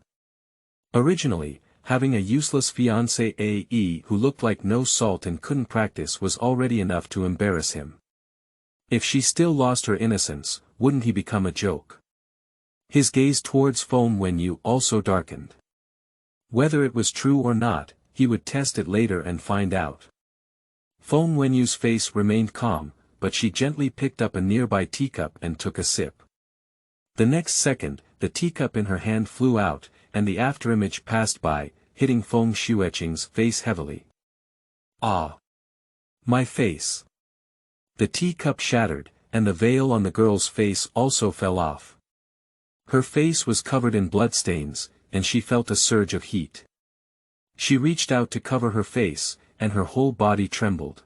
Originally, having a useless fiancé who looked like no salt and couldn't practice was already enough to embarrass him. If she still lost her innocence, wouldn't he become a joke? His gaze towards Feng Wenyu also darkened. Whether it was true or not, he would test it later and find out. Feng Wenyu's face remained calm, but she gently picked up a nearby teacup and took a sip. The next second, the teacup in her hand flew out, and the afterimage passed by, hitting Feng Xueqing's face heavily. Ah! My face! The teacup shattered, and the veil on the girl's face also fell off. Her face was covered in bloodstains, and she felt a surge of heat. She reached out to cover her face, and her whole body trembled.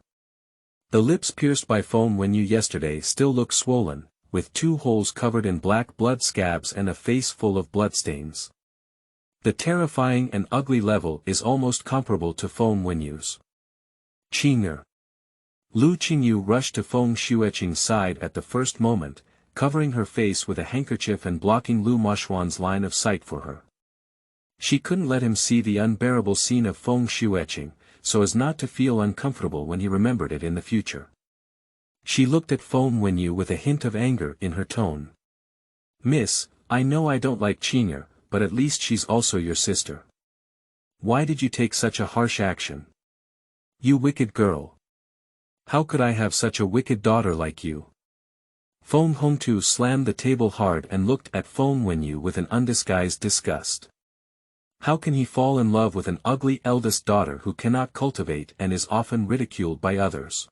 The lips pierced by Feng Wenyu yesterday still looked swollen, with 2 holes covered in black blood scabs and a face full of bloodstains. The terrifying and ugly level is almost comparable to Feng Wenyu's. Qing'er. Lu Qingyu rushed to Feng Xueqing's side at the first moment, covering her face with a handkerchief and blocking Lu Moxuan's line of sight for her. She couldn't let him see the unbearable scene of Feng Xueqing, so as not to feel uncomfortable when he remembered it in the future. She looked at Feng Wenyu with a hint of anger in her tone. Miss, I know I don't like Qing'er, but at least she's also your sister. Why did you take such a harsh action? You wicked girl. How could I have such a wicked daughter like you? Feng Hongtu slammed the table hard and looked at Feng Wenyu with an undisguised disgust. How can he fall in love with an ugly eldest daughter who cannot cultivate and is often ridiculed by others?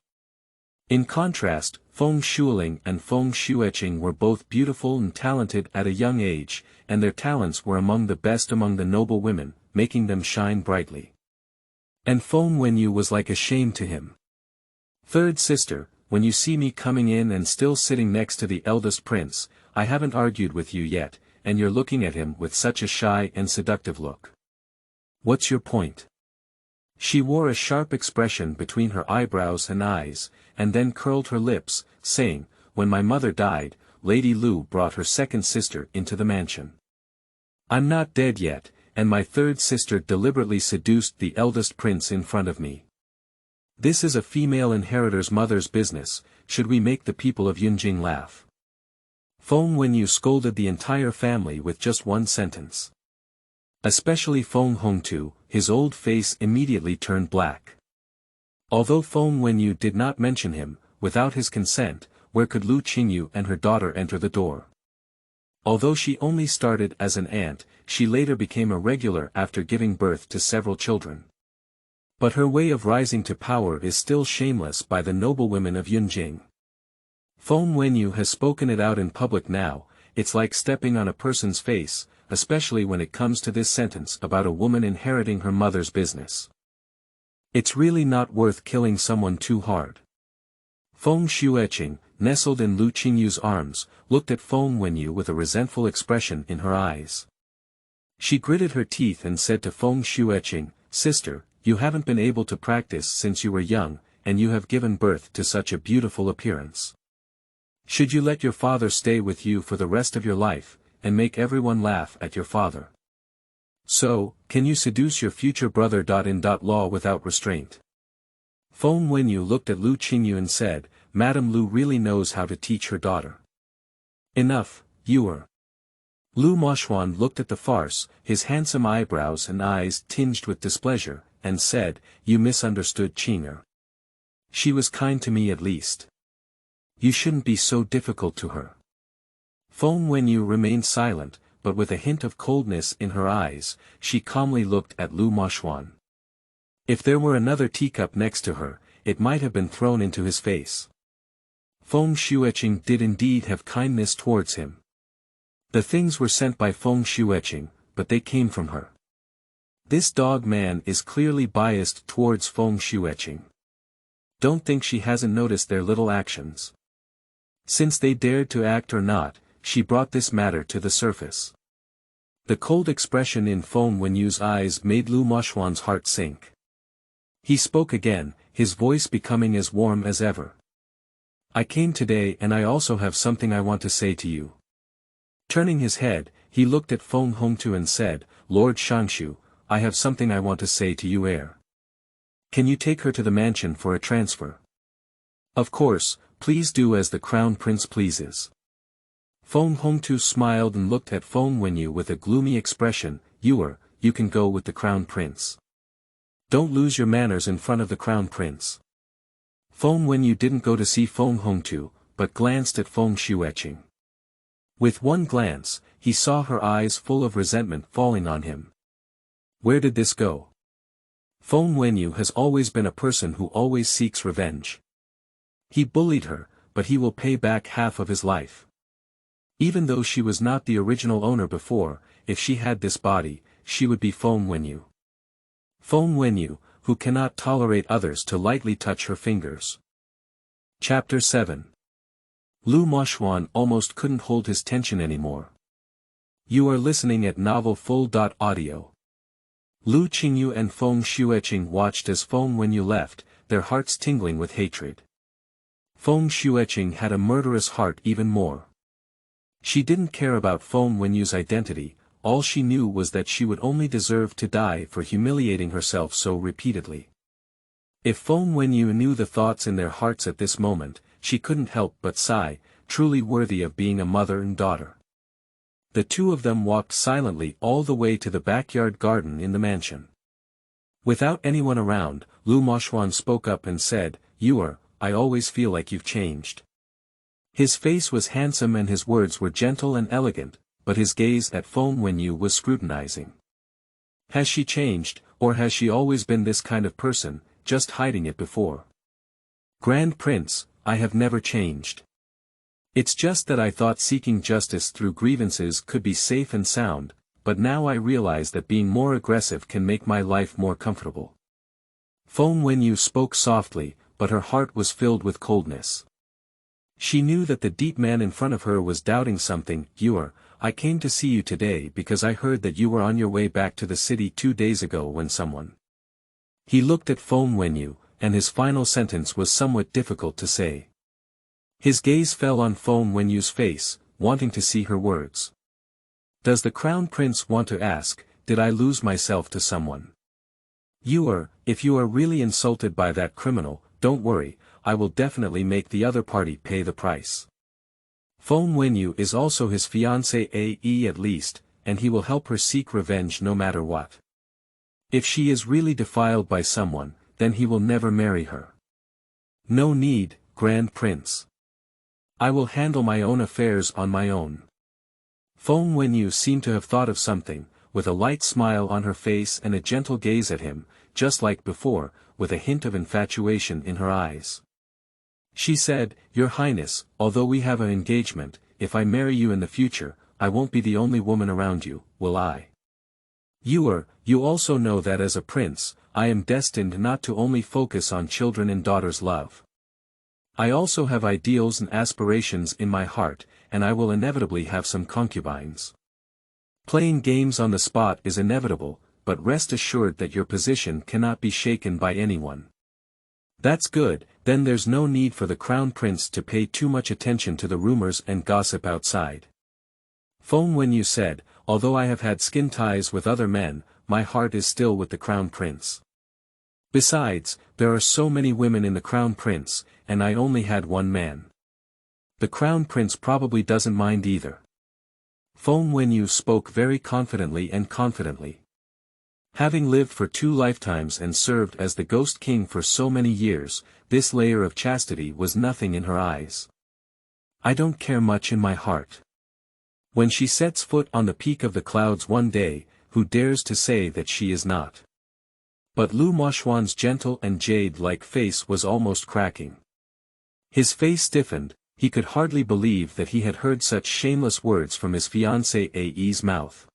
In contrast, Feng Shuling and Feng Xueqing were both beautiful and talented at a young age, and their talents were among the best among the noble women, making them shine brightly. And Feng Wenyu was like a shame to him. Third sister, when you see me coming in and still sitting next to the eldest prince, I haven't argued with you yet, and you're looking at him with such a shy and seductive look. What's your point? She wore a sharp expression between her eyebrows and eyes, and then curled her lips, saying, "When my mother died, Lady Lu brought her second sister into the mansion. I'm not dead yet, and my third sister deliberately seduced the eldest prince in front of me. This is a female inheritor's mother's business, should we make the people of Yunjing laugh?" Feng Wenyu scolded the entire family with just one sentence. Especially Feng Hongtu, his old face immediately turned black. Although Feng Wenyu did not mention him, without his consent, where could Lu Qingyu and her daughter enter the door? Although she only started as an aunt, she later became a regular after giving birth to several children. But her way of rising to power is still shameless by the noblewomen of Yunjing. Feng Wenyu has spoken it out in public now. It's like stepping on a person's face, especially when it comes to this sentence about a woman inheriting her mother's business. It's really not worth killing someone too hard. Feng Xueqing, nestled in Lu Qingyu's arms, looked at Feng Wenyu with a resentful expression in her eyes. She gritted her teeth and said to Feng Xueqing, "Sister, you haven't been able to practice since you were young, and you have given birth to such a beautiful appearance. Should you let your father stay with you for the rest of your life, and make everyone laugh at your father? So, can you seduce your future brother? Law without restraint." Feng Wenyu looked at Lu Qingyu and said, "Madame Lu really knows how to teach her daughter." "Enough, Yuer." Lu Moxuan looked at the farce, his handsome eyebrows and eyes tinged with displeasure, and said, "You misunderstood Qing'er. She was kind to me at least. You shouldn't be so difficult to her." Feng Wenyu remained silent, but with a hint of coldness in her eyes, she calmly looked at Lu Moxuan. If there were another teacup next to her, it might have been thrown into his face. Feng Xueqing did indeed have kindness towards him. The things were sent by Feng Xueqing, but they came from her. This dog man is clearly biased towards Feng Xueqing. Don't think she hasn't noticed their little actions. Since they dared to act or not, she brought this matter to the surface. The cold expression in Feng Wenyu's eyes made Lu Moxuan's heart sink. He spoke again, his voice becoming as warm as ever. "I came today and I also have something I want to say to you." Turning his head, he looked at Feng Hongtu and said, "Lord Xianxia, I have something I want to say to you, heir. Can you take her to the mansion for a transfer?" "Of course, please do as the crown prince pleases." Feng Hongtu smiled and looked at Feng Wenyu with a gloomy expression. You can go with the crown prince. Don't lose your manners in front of the crown prince." Feng Wenyu didn't go to see Feng Hongtu, but glanced at Feng Xueqing. With one glance, he saw her eyes full of resentment falling on him. Where did this go? Feng Wenyu has always been a person who always seeks revenge. He bullied her, but he will pay back half of his life. Even though she was not the original owner before, if she had this body, she would be Feng Wenyu. Feng Wenyu, who cannot tolerate others to lightly touch her fingers. Chapter 7. Lu Moxuan almost couldn't hold his tension anymore. You are listening at Novel Full.audio. Lu Qingyu and Feng Xueqing watched as Feng Wenyu left, their hearts tingling with hatred. Feng Xueqing had a murderous heart even more. She didn't care about Feng Wenyu's identity, all she knew was that she would only deserve to die for humiliating herself so repeatedly. If Feng Wenyu knew the thoughts in their hearts at this moment, she couldn't help but sigh, truly worthy of being a mother and daughter. The two of them walked silently all the way to the backyard garden in the mansion. Without anyone around, Lu Moxuan spoke up and said, I always feel like you've changed." His face was handsome and his words were gentle and elegant, but his gaze at Feng Wenyu was scrutinizing. Has she changed, or has she always been this kind of person, just hiding it before? "Grand Prince, I have never changed. It's just that I thought seeking justice through grievances could be safe and sound, but now I realize that being more aggressive can make my life more comfortable." Feng Wenyu spoke softly, but her heart was filled with coldness. She knew that the deep man in front of her was doubting something. I came to see you today because I heard that you were on your way back to the city 2 days ago when someone. He looked at Feng Wenyu, and his final sentence was somewhat difficult to say. His gaze fell on Feng Wenyu's face, wanting to see her words. Does the Crown Prince want to ask, did I lose myself to someone? If you are really insulted by that criminal, don't worry, I will definitely make the other party pay the price. Feng Wenyu is also his fiancée at least, and he will help her seek revenge no matter what. If she is really defiled by someone, then he will never marry her. No need, Grand Prince. I will handle my own affairs on my own. Feng Wenyu seemed to have thought of something, with a light smile on her face and a gentle gaze at him, just like before, with a hint of infatuation in her eyes. She said, Your Highness, although we have an engagement, if I marry you in the future, I won't be the only woman around you, will I? You also know that as a prince, I am destined not to only focus on children and daughters' love. I also have ideals and aspirations in my heart, and I will inevitably have some concubines. Playing games on the spot is inevitable, but rest assured that your position cannot be shaken by anyone. That's good, then there's no need for the Crown Prince to pay too much attention to the rumors and gossip outside. Feng Wenyu said, Although I have had skin ties with other men, my heart is still with the Crown Prince. Besides, there are so many women in the Crown Prince, and I only had one man. The Crown Prince probably doesn't mind either. Feng Wenyu spoke very confidently. Having lived for 2 lifetimes and served as the Ghost King for so many years, this layer of chastity was nothing in her eyes. I don't care much in my heart. When she sets foot on the peak of the clouds one day, who dares to say that she is not? But Lu Moxuan's gentle and jade-like face was almost cracking. His face stiffened, he could hardly believe that he had heard such shameless words from his fiancée's mouth.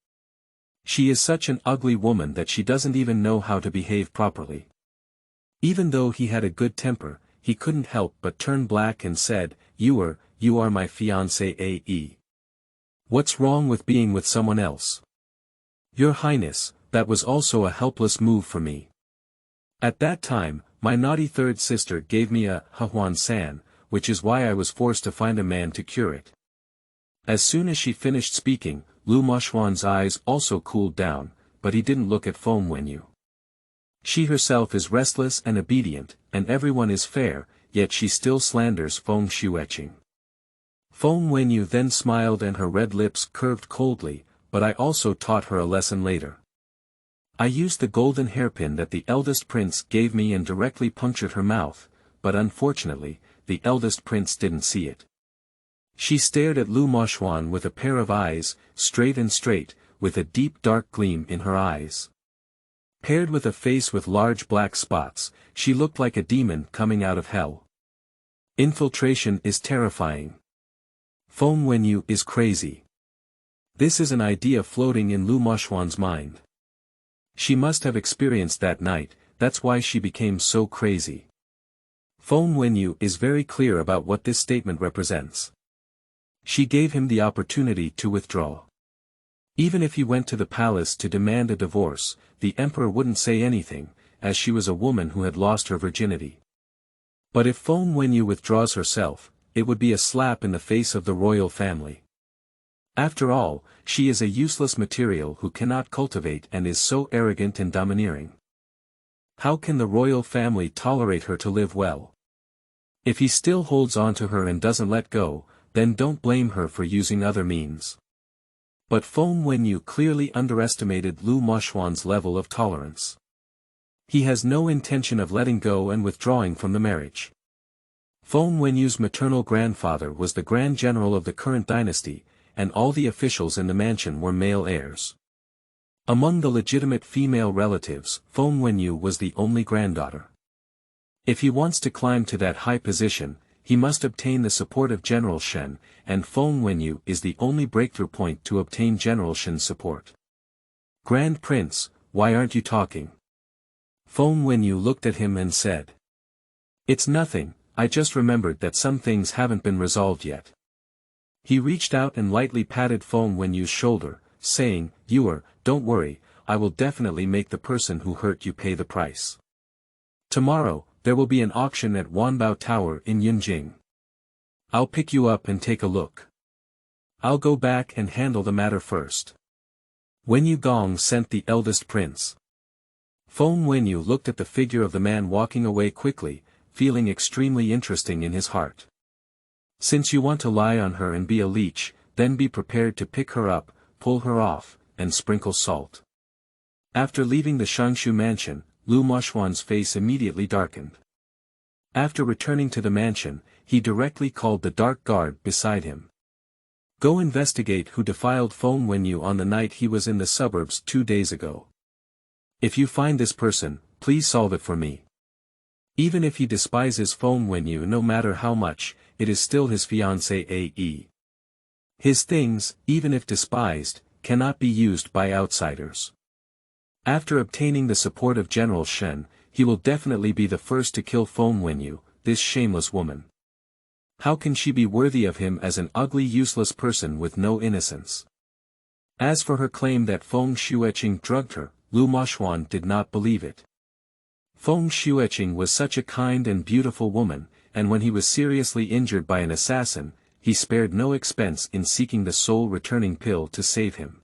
She is such an ugly woman that she doesn't even know how to behave properly. Even though he had a good temper, he couldn't help but turn black and said, You are my fiancée. What's wrong with being with someone else? Your Highness, that was also a helpless move for me. At that time, my naughty third sister gave me a Xuanhuan, which is why I was forced to find a man to cure it. As soon as she finished speaking, Lu Moxuan's eyes also cooled down, but he didn't look at Feng Wenyu. She herself is restless and obedient, and everyone is fair, yet she still slanders Feng Shueqing. Feng Wenyu then smiled and her red lips curved coldly, but I also taught her a lesson later. I used the golden hairpin that the eldest prince gave me and directly punctured her mouth, but unfortunately, the eldest prince didn't see it. She stared at Lu Moxuan with a pair of eyes, straight, with a deep dark gleam in her eyes. Paired with a face with large black spots, she looked like a demon coming out of hell. Infiltration is terrifying. Feng Wenyu is crazy. This is an idea floating in Lu Moxuan's mind. She must have experienced that night, that's why she became so crazy. Feng Wenyu is very clear about what this statement represents. She gave him the opportunity to withdraw. Even if he went to the palace to demand a divorce, the emperor wouldn't say anything, as she was a woman who had lost her virginity. But if Feng Wenyu withdraws herself, it would be a slap in the face of the royal family. After all, she is a useless material who cannot cultivate and is so arrogant and domineering. How can the royal family tolerate her to live well? If he still holds on to her and doesn't let go, then don't blame her for using other means. But Feng Wenyu clearly underestimated Lu Moxuan's level of tolerance. He has no intention of letting go and withdrawing from the marriage. Feng Wenyu's maternal grandfather was the Grand General of the current dynasty, and all the officials in the mansion were male heirs. Among the legitimate female relatives, Feng Wenyu was the only granddaughter. If he wants to climb to that high position, he must obtain the support of General Shen, and Feng Wenyu is the only breakthrough point to obtain General Shen's support. Grand Prince, why aren't you talking? Feng Wenyu looked at him and said. It's nothing, I just remembered that some things haven't been resolved yet. He reached out and lightly patted Feng Wenyu's shoulder, saying, don't worry, I will definitely make the person who hurt you pay the price. Tomorrow, there will be an auction at Wanbao Tower in Yunjing. I'll pick you up and take a look. I'll go back and handle the matter first. Wenyu Gong sent the eldest prince. Feng Wenyu looked at the figure of the man walking away quickly, feeling extremely interesting in his heart. Since you want to lie on her and be a leech, then be prepared to pick her up, pull her off, and sprinkle salt. After leaving the Xianxia mansion, Lu Moxuan's face immediately darkened. After returning to the mansion, he directly called the dark guard beside him. Go investigate who defiled Feng Wenyu on the night he was in the suburbs 2 days ago. If you find this person, please solve it for me. Even if he despises Feng Wenyu no matter how much, it is still his fiancée A.E. His things, even if despised, cannot be used by outsiders. After obtaining the support of General Shen, he will definitely be the first to kill Feng Wenyu, this shameless woman. How can she be worthy of him as an ugly useless person with no innocence? As for her claim that Feng Xueqing drugged her, Lu Moxuan did not believe it. Feng Xueqing was such a kind and beautiful woman, and when he was seriously injured by an assassin, he spared no expense in seeking the soul-returning pill to save him.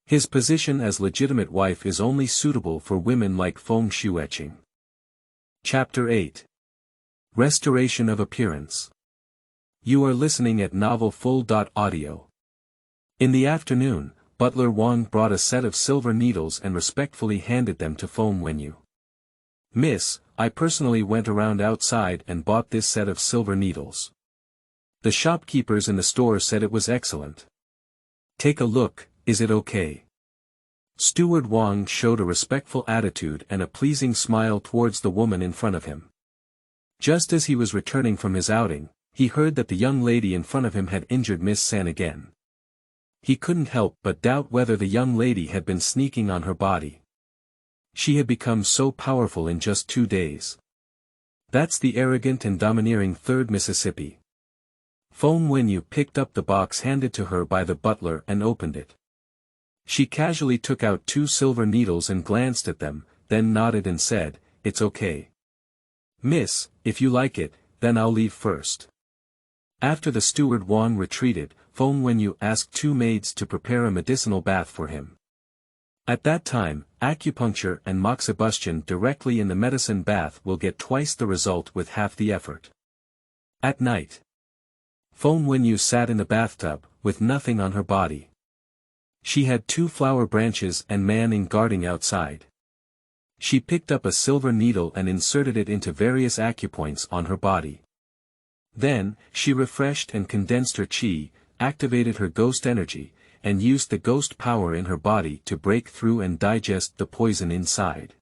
His position as legitimate wife is only suitable for women like Feng Xueqing. Chapter 8. Restoration of Appearance. You are listening at Novel Full.audio. In the afternoon, Butler Wang brought a set of silver needles and respectfully handed them to Feng Wenyu. Miss, I personally went around outside and bought this set of silver needles. The shopkeepers in the store said it was excellent. Take a look, is it okay? Steward Wang showed a respectful attitude and a pleasing smile towards the woman in front of him. Just as he was returning from his outing, he heard that the young lady in front of him had injured Miss San again. He couldn't help but doubt whether the young lady had been sneaking on her body. She had become so powerful in just 2 days. That's the arrogant and domineering 3rd Mississippi. Feng Wenyu picked up the box handed to her by the butler and opened it. She casually took out 2 silver needles and glanced at them, then nodded and said, "It's okay. Miss, if you like it, then I'll leave first." After the steward Wang retreated, Feng Wenyu asked 2 maids to prepare a medicinal bath for him. At that time, acupuncture and moxibustion directly in the medicine bath will get twice the result with half the effort. At night, Feng Wenyu sat in the bathtub, with nothing on her body. She had 2 flower branches and man in guarding outside. She picked up a silver needle and inserted it into various acupoints on her body. Then, she refreshed and condensed her qi, activated her ghost energy, and used the ghost power in her body to break through and digest the poison inside.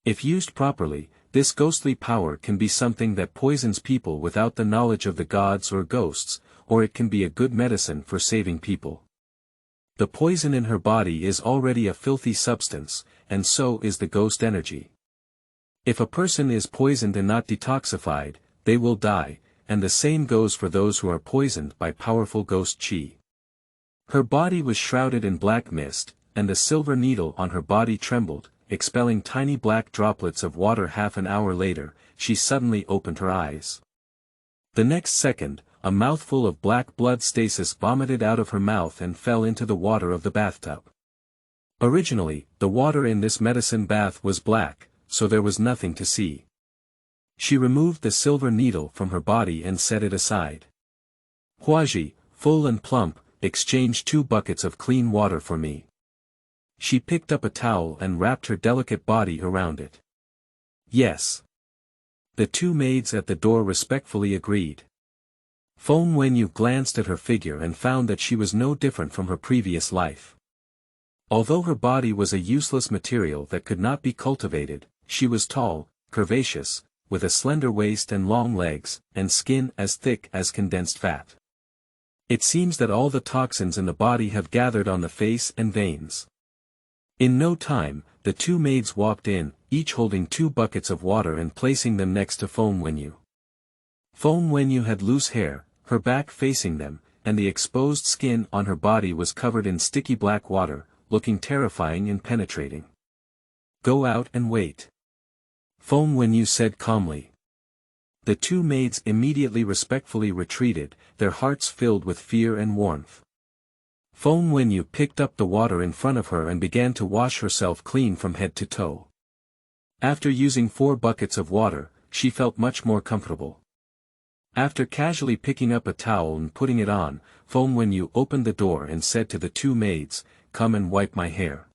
If used properly, this ghostly power can be something that poisons people without the knowledge of the gods or ghosts, or it can be a good medicine for saving people. The poison in her body is already a filthy substance, and so is the ghost energy. If a person is poisoned and not detoxified, they will die, and the same goes for those who are poisoned by powerful ghost qi. Her body was shrouded in black mist, and the silver needle on her body trembled, expelling tiny black droplets of water. Half an hour later, she suddenly opened her eyes. The next second, a mouthful of black blood stasis vomited out of her mouth and fell into the water of the bathtub. Originally, the water in this medicine bath was black, so there was nothing to see. She removed the silver needle from her body and set it aside. Huaji, full and plump, exchanged 2 buckets of clean water for me. She picked up a towel and wrapped her delicate body around it. Yes. The 2 maids at the door respectfully agreed. Feng Wenyu glanced at her figure and found that she was no different from her previous life. Although her body was a useless material that could not be cultivated, she was tall, curvaceous, with a slender waist and long legs, and skin as thick as condensed fat. It seems that all the toxins in the body have gathered on the face and veins. In no time, the 2 maids walked in, each holding 2 buckets of water and placing them next to Feng Wenyu. Feng Wenyu had loose hair, her back facing them, and the exposed skin on her body was covered in sticky black water, looking terrifying and penetrating. Go out and wait. Feng Wenyu said calmly. The two maids immediately respectfully retreated, their hearts filled with fear and warmth. Feng Wenyu picked up the water in front of her and began to wash herself clean from head to toe. After using 4 buckets of water, she felt much more comfortable. After casually picking up a towel and putting it on, Feng Wenyu opened the door and said to the two maids, "Come and wipe my hair."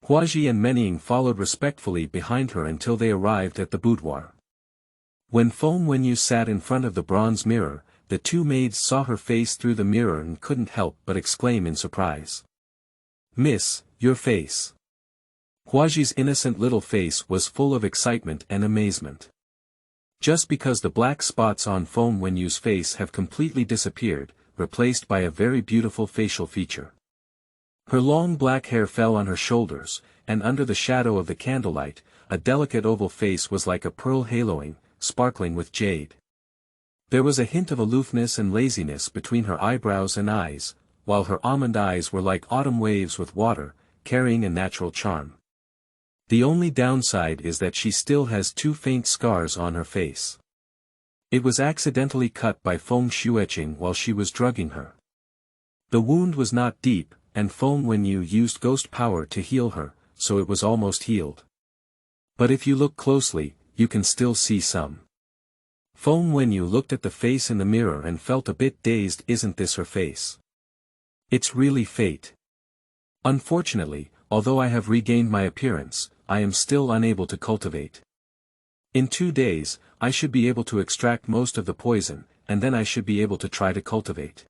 Huaji and Menying followed respectfully behind her until they arrived at the boudoir. When Feng Wenyu sat in front of the bronze mirror, the two maids saw her face through the mirror and couldn't help but exclaim in surprise. "Miss, your face." Huaji's innocent little face was full of excitement and amazement. Just because the black spots on Feng Wenyu's face have completely disappeared, replaced by a very beautiful facial feature. Her long black hair fell on her shoulders, and under the shadow of the candlelight, a delicate oval face was like a pearl haloing, sparkling with jade. There was a hint of aloofness and laziness between her eyebrows and eyes, while her almond eyes were like autumn waves with water, carrying a natural charm. The only downside is that she still has 2 faint scars on her face. It was accidentally cut by Feng Xueqing while she was drugging her. The wound was not deep, and Feng Wenyu used ghost power to heal her, so it was almost healed. But if you look closely, you can still see some. Feng Wenyu looked at the face in the mirror and felt a bit dazed. Isn't this her face? It's really fate. Unfortunately, although I have regained my appearance, I am still unable to cultivate. In 2 days, I should be able to extract most of the poison, and then I should be able to try to cultivate.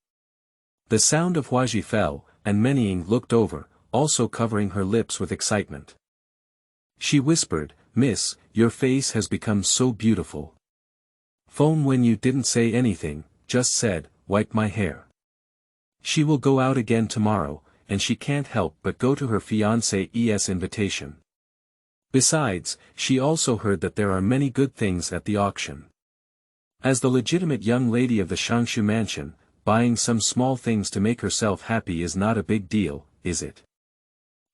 The sound of Huaji fell, and Menying looked over, also covering her lips with excitement. She whispered, "Miss, your face has become so beautiful." Feng Wenyu didn't say anything, just said, "Wipe my hair." She will go out again tomorrow, and she can't help but go to her fiancé's invitation. Besides, she also heard that there are many good things at the auction. As the legitimate young lady of the Xianxia mansion, buying some small things to make herself happy is not a big deal, is it?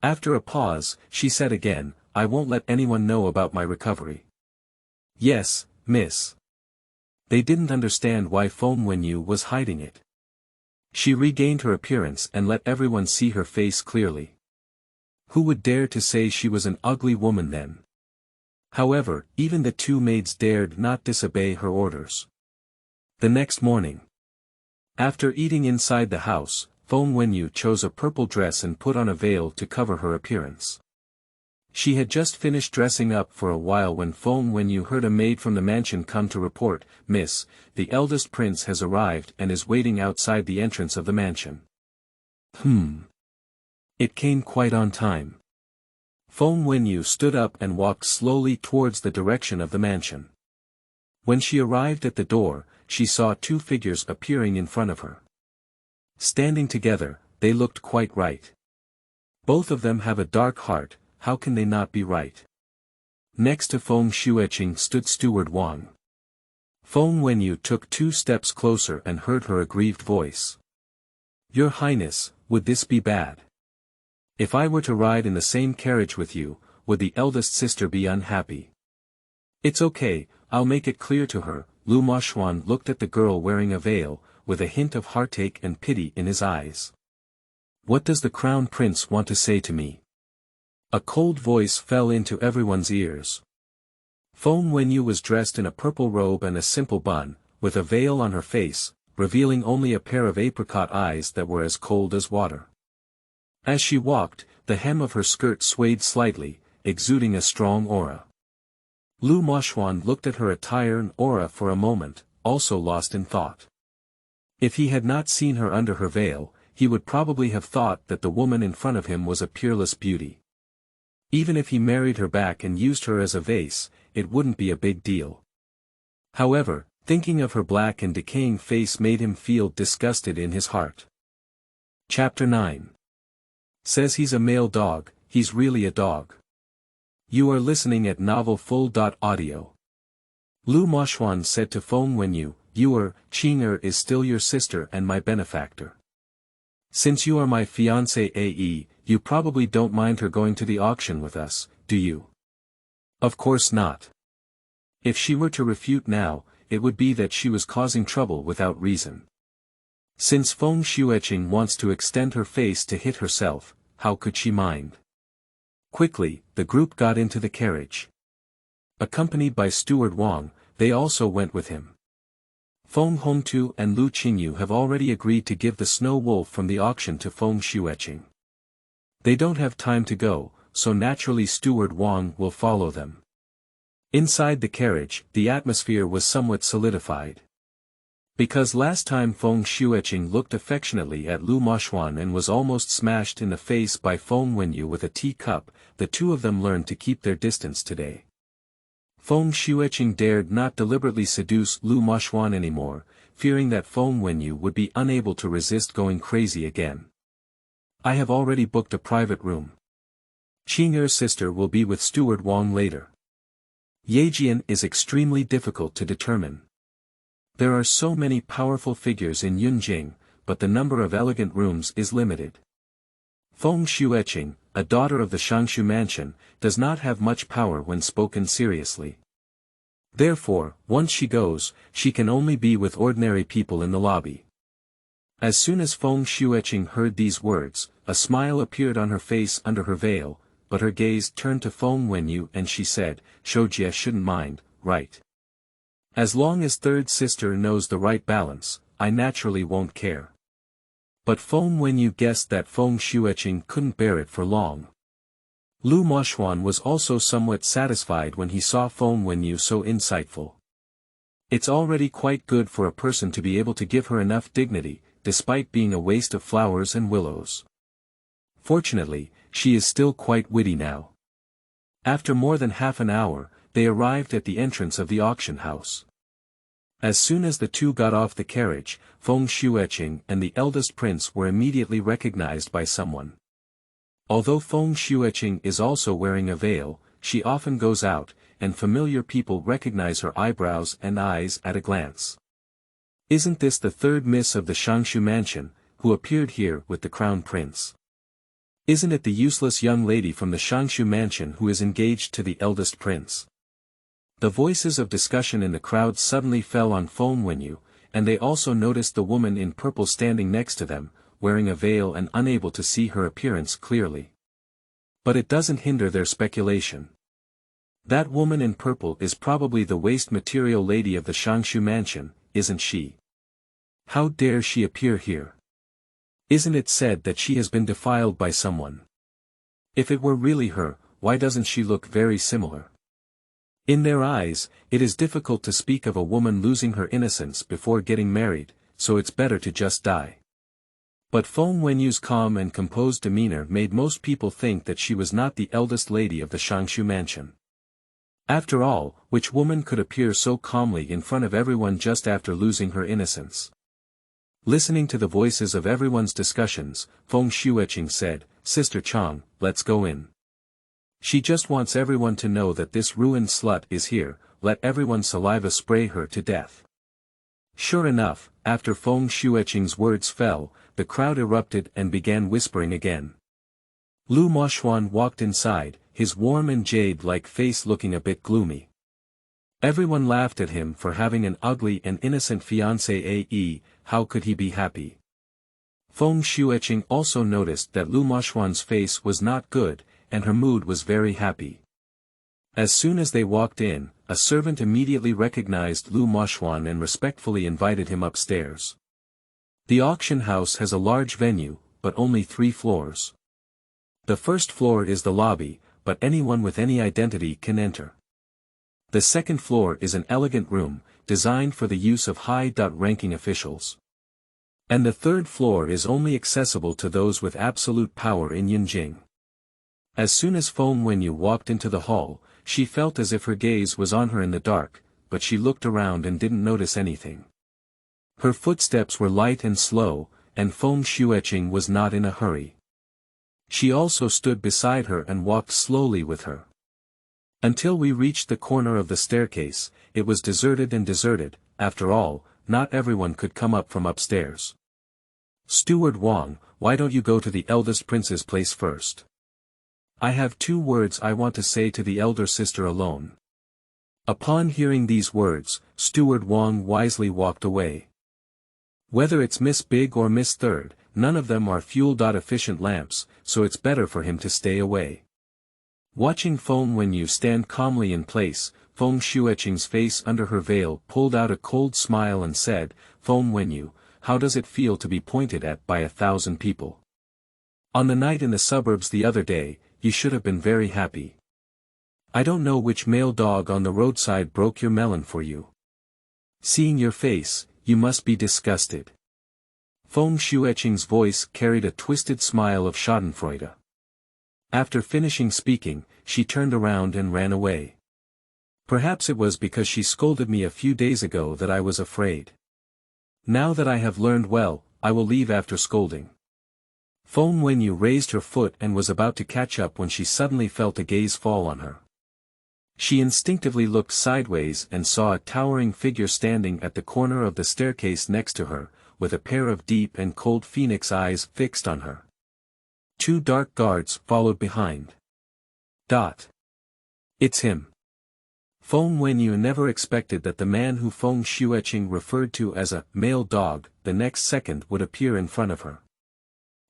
After a pause, she said again, "I won't let anyone know about my recovery." "Yes, miss." They didn't understand why Feng Wenyu was hiding it. She regained her appearance and let everyone see her face clearly. Who would dare to say she was an ugly woman then? However, even the two maids dared not disobey her orders. The next morning, after eating inside the house, Feng Wenyu chose a purple dress and put on a veil to cover her appearance. She had just finished dressing up for a while when Feng Wenyu heard a maid from the mansion come to report, "Miss, the eldest prince has arrived and is waiting outside the entrance of the mansion." It came quite on time. Feng Wenyu stood up and walked slowly towards the direction of the mansion. When she arrived at the door, she saw 2 figures appearing in front of her. Standing together, they looked quite right. Both of them have a dark heart, how can they not be right? Next to Feng Xueqing stood Steward Wang. Feng Wenyu took 2 steps closer and heard her aggrieved voice. "Your Highness, would this be bad? If I were to ride in the same carriage with you, would the eldest sister be unhappy?" "It's okay, I'll make it clear to her." Moxuan looked at the girl wearing a veil, with a hint of heartache and pity in his eyes. "What does the crown prince want to say to me?" A cold voice fell into everyone's ears. Feng Wenyu was dressed in a purple robe and a simple bun, with a veil on her face, revealing only a pair of apricot eyes that were as cold as water. As she walked, the hem of her skirt swayed slightly, exuding a strong aura. Moxuan looked at her attire and aura for a moment, also lost in thought. If he had not seen her under her veil, he would probably have thought that the woman in front of him was a peerless beauty. Even if he married her back and used her as a vase, it wouldn't be a big deal. However, thinking of her black and decaying face made him feel disgusted in his heart. Chapter 9. Says he's a male dog, he's really a dog. You are listening at novel full.audio. Moxuan said to Feng Wenyu, Qing'er is still your sister and my benefactor. Since you are my fiancé, you probably don't mind her going to the auction with us, do you? Of course not. If she were to refute now, it would be that she was causing trouble without reason. Since Feng Shuiqing wants to extend her face to hit herself, how could she mind? Quickly, the group got into the carriage. Accompanied by Steward Wang, they also went with him. Feng Hongtu and Lu Qingyu have already agreed to give the snow wolf from the auction to Feng Shuiqing. They don't have time to go, so naturally Steward Wang will follow them. Inside the carriage, the atmosphere was somewhat solidified. Because last time Feng Shuiqing looked affectionately at Lu Moxuan and was almost smashed in the face by Feng Wenyu with a teacup, the two of them learned to keep their distance today. Feng Shuiqing dared not deliberately seduce Lu Moxuan anymore, fearing that Feng Wenyu would be unable to resist going crazy again. I have already booked a private room. Qing'er's sister will be with Steward Wang later. Yejian is extremely difficult to determine. There are so many powerful figures in Yunjing, but the number of elegant rooms is limited. Feng Shuiqing, a daughter of the Xianxia mansion, does not have much power when spoken seriously. Therefore, once she goes, she can only be with ordinary people in the lobby. As soon as Feng Shuiqing heard these words, a smile appeared on her face under her veil, but her gaze turned to Feng Wenyu and she said, Shoujie shouldn't mind, right? As long as third sister knows the right balance, I naturally won't care. But Feng Wenyu guessed that Feng Shuiqing couldn't bear it for long. Lu Moxuan was also somewhat satisfied when he saw Feng Wenyu so insightful. It's already quite good for a person to be able to give her enough dignity, despite being a waste of flowers and willows. Fortunately, she is still quite witty now. After more than half an hour, they arrived at the entrance of the auction house. As soon as the two got off the carriage, Feng Shuiqing and the eldest prince were immediately recognized by someone. Although Feng Shuiqing is also wearing a veil, she often goes out, and familiar people recognize her eyebrows and eyes at a glance. Isn't this the third miss of the Xianxia mansion, who appeared here with the crown prince? Isn't it the useless young lady from the Xianxia mansion who is engaged to the eldest prince? The voices of discussion in the crowd suddenly fell on Feng Wenyu, and they also noticed the woman in purple standing next to them, wearing a veil and unable to see her appearance clearly. But it doesn't hinder their speculation. That woman in purple is probably the waste material lady of the Xianxia mansion, isn't she? How dare she appear here? Isn't it said that she has been defiled by someone? If it were really her, why doesn't she look very similar? In their eyes, it is difficult to speak of a woman losing her innocence before getting married, so it's better to just die. But Feng Wenyu's calm and composed demeanor made most people think that she was not the eldest lady of the Xianxia mansion. After all, which woman could appear so calmly in front of everyone just after losing her innocence? Listening to the voices of everyone's discussions, Feng Shuiqing said, Sister Chang, let's go in. She just wants everyone to know that this ruined slut is here, let everyone saliva spray her to death. Sure enough, after Feng Shuiqing's words fell, the crowd erupted and began whispering again. Lu Moxuan walked inside, his warm and jade-like face looking a bit gloomy. Everyone laughed at him for having an ugly and innocent fiancée. How could he be happy? Feng Shuiqing also noticed that Lu Moxuan's face was not good, and her mood was very happy. As soon as they walked in, a servant immediately recognized Lu Moxuan and respectfully invited him upstairs. The auction house has a large venue, but only 3 floors. The first floor is the lobby, but anyone with any identity can enter. The second floor is an elegant room, designed for the use of high-ranking officials. And the third floor is only accessible to those with absolute power in Yunjing. As soon as Feng Wenyu walked into the hall, she felt as if her gaze was on her in the dark, but she looked around and didn't notice anything. Her footsteps were light and slow, and Feng Shuiqing was not in a hurry. She also stood beside her and walked slowly with her. Until we reached the corner of the staircase, it was deserted and deserted. After all, not everyone could come up from upstairs. Steward Wang, why don't you go to the eldest prince's place first? I have 2 words I want to say to the elder sister alone. Upon hearing these words, Steward Wang wisely walked away. Whether it's Miss Big or Miss Third, none of them are fuel-efficient lamps, so it's better for him to stay away. Watching Feng Wenyu stand calmly in place, Feng Shueqing's face under her veil pulled out a cold smile and said, Feng Wenyu, how does it feel to be pointed at by 1,000 people? On the night in the suburbs the other day, you should have been very happy. I don't know which male dog on the roadside broke your melon for you. Seeing your face, you must be disgusted. Feng Shueqing's voice carried a twisted smile of schadenfreude. After finishing speaking, she turned around and ran away. Perhaps it was because she scolded me a few days ago that I was afraid. Now that I have learned well, I will leave after scolding. Feng Wenyu raised her foot and was about to catch up when she suddenly felt a gaze fall on her. She instinctively looked sideways and saw a towering figure standing at the corner of the staircase next to her, with a pair of deep and cold phoenix eyes fixed on her. 2 dark guards followed behind. It's him. Feng Wenyu never expected that the man who Feng Shueqing referred to as a male dog, the next second would appear in front of her.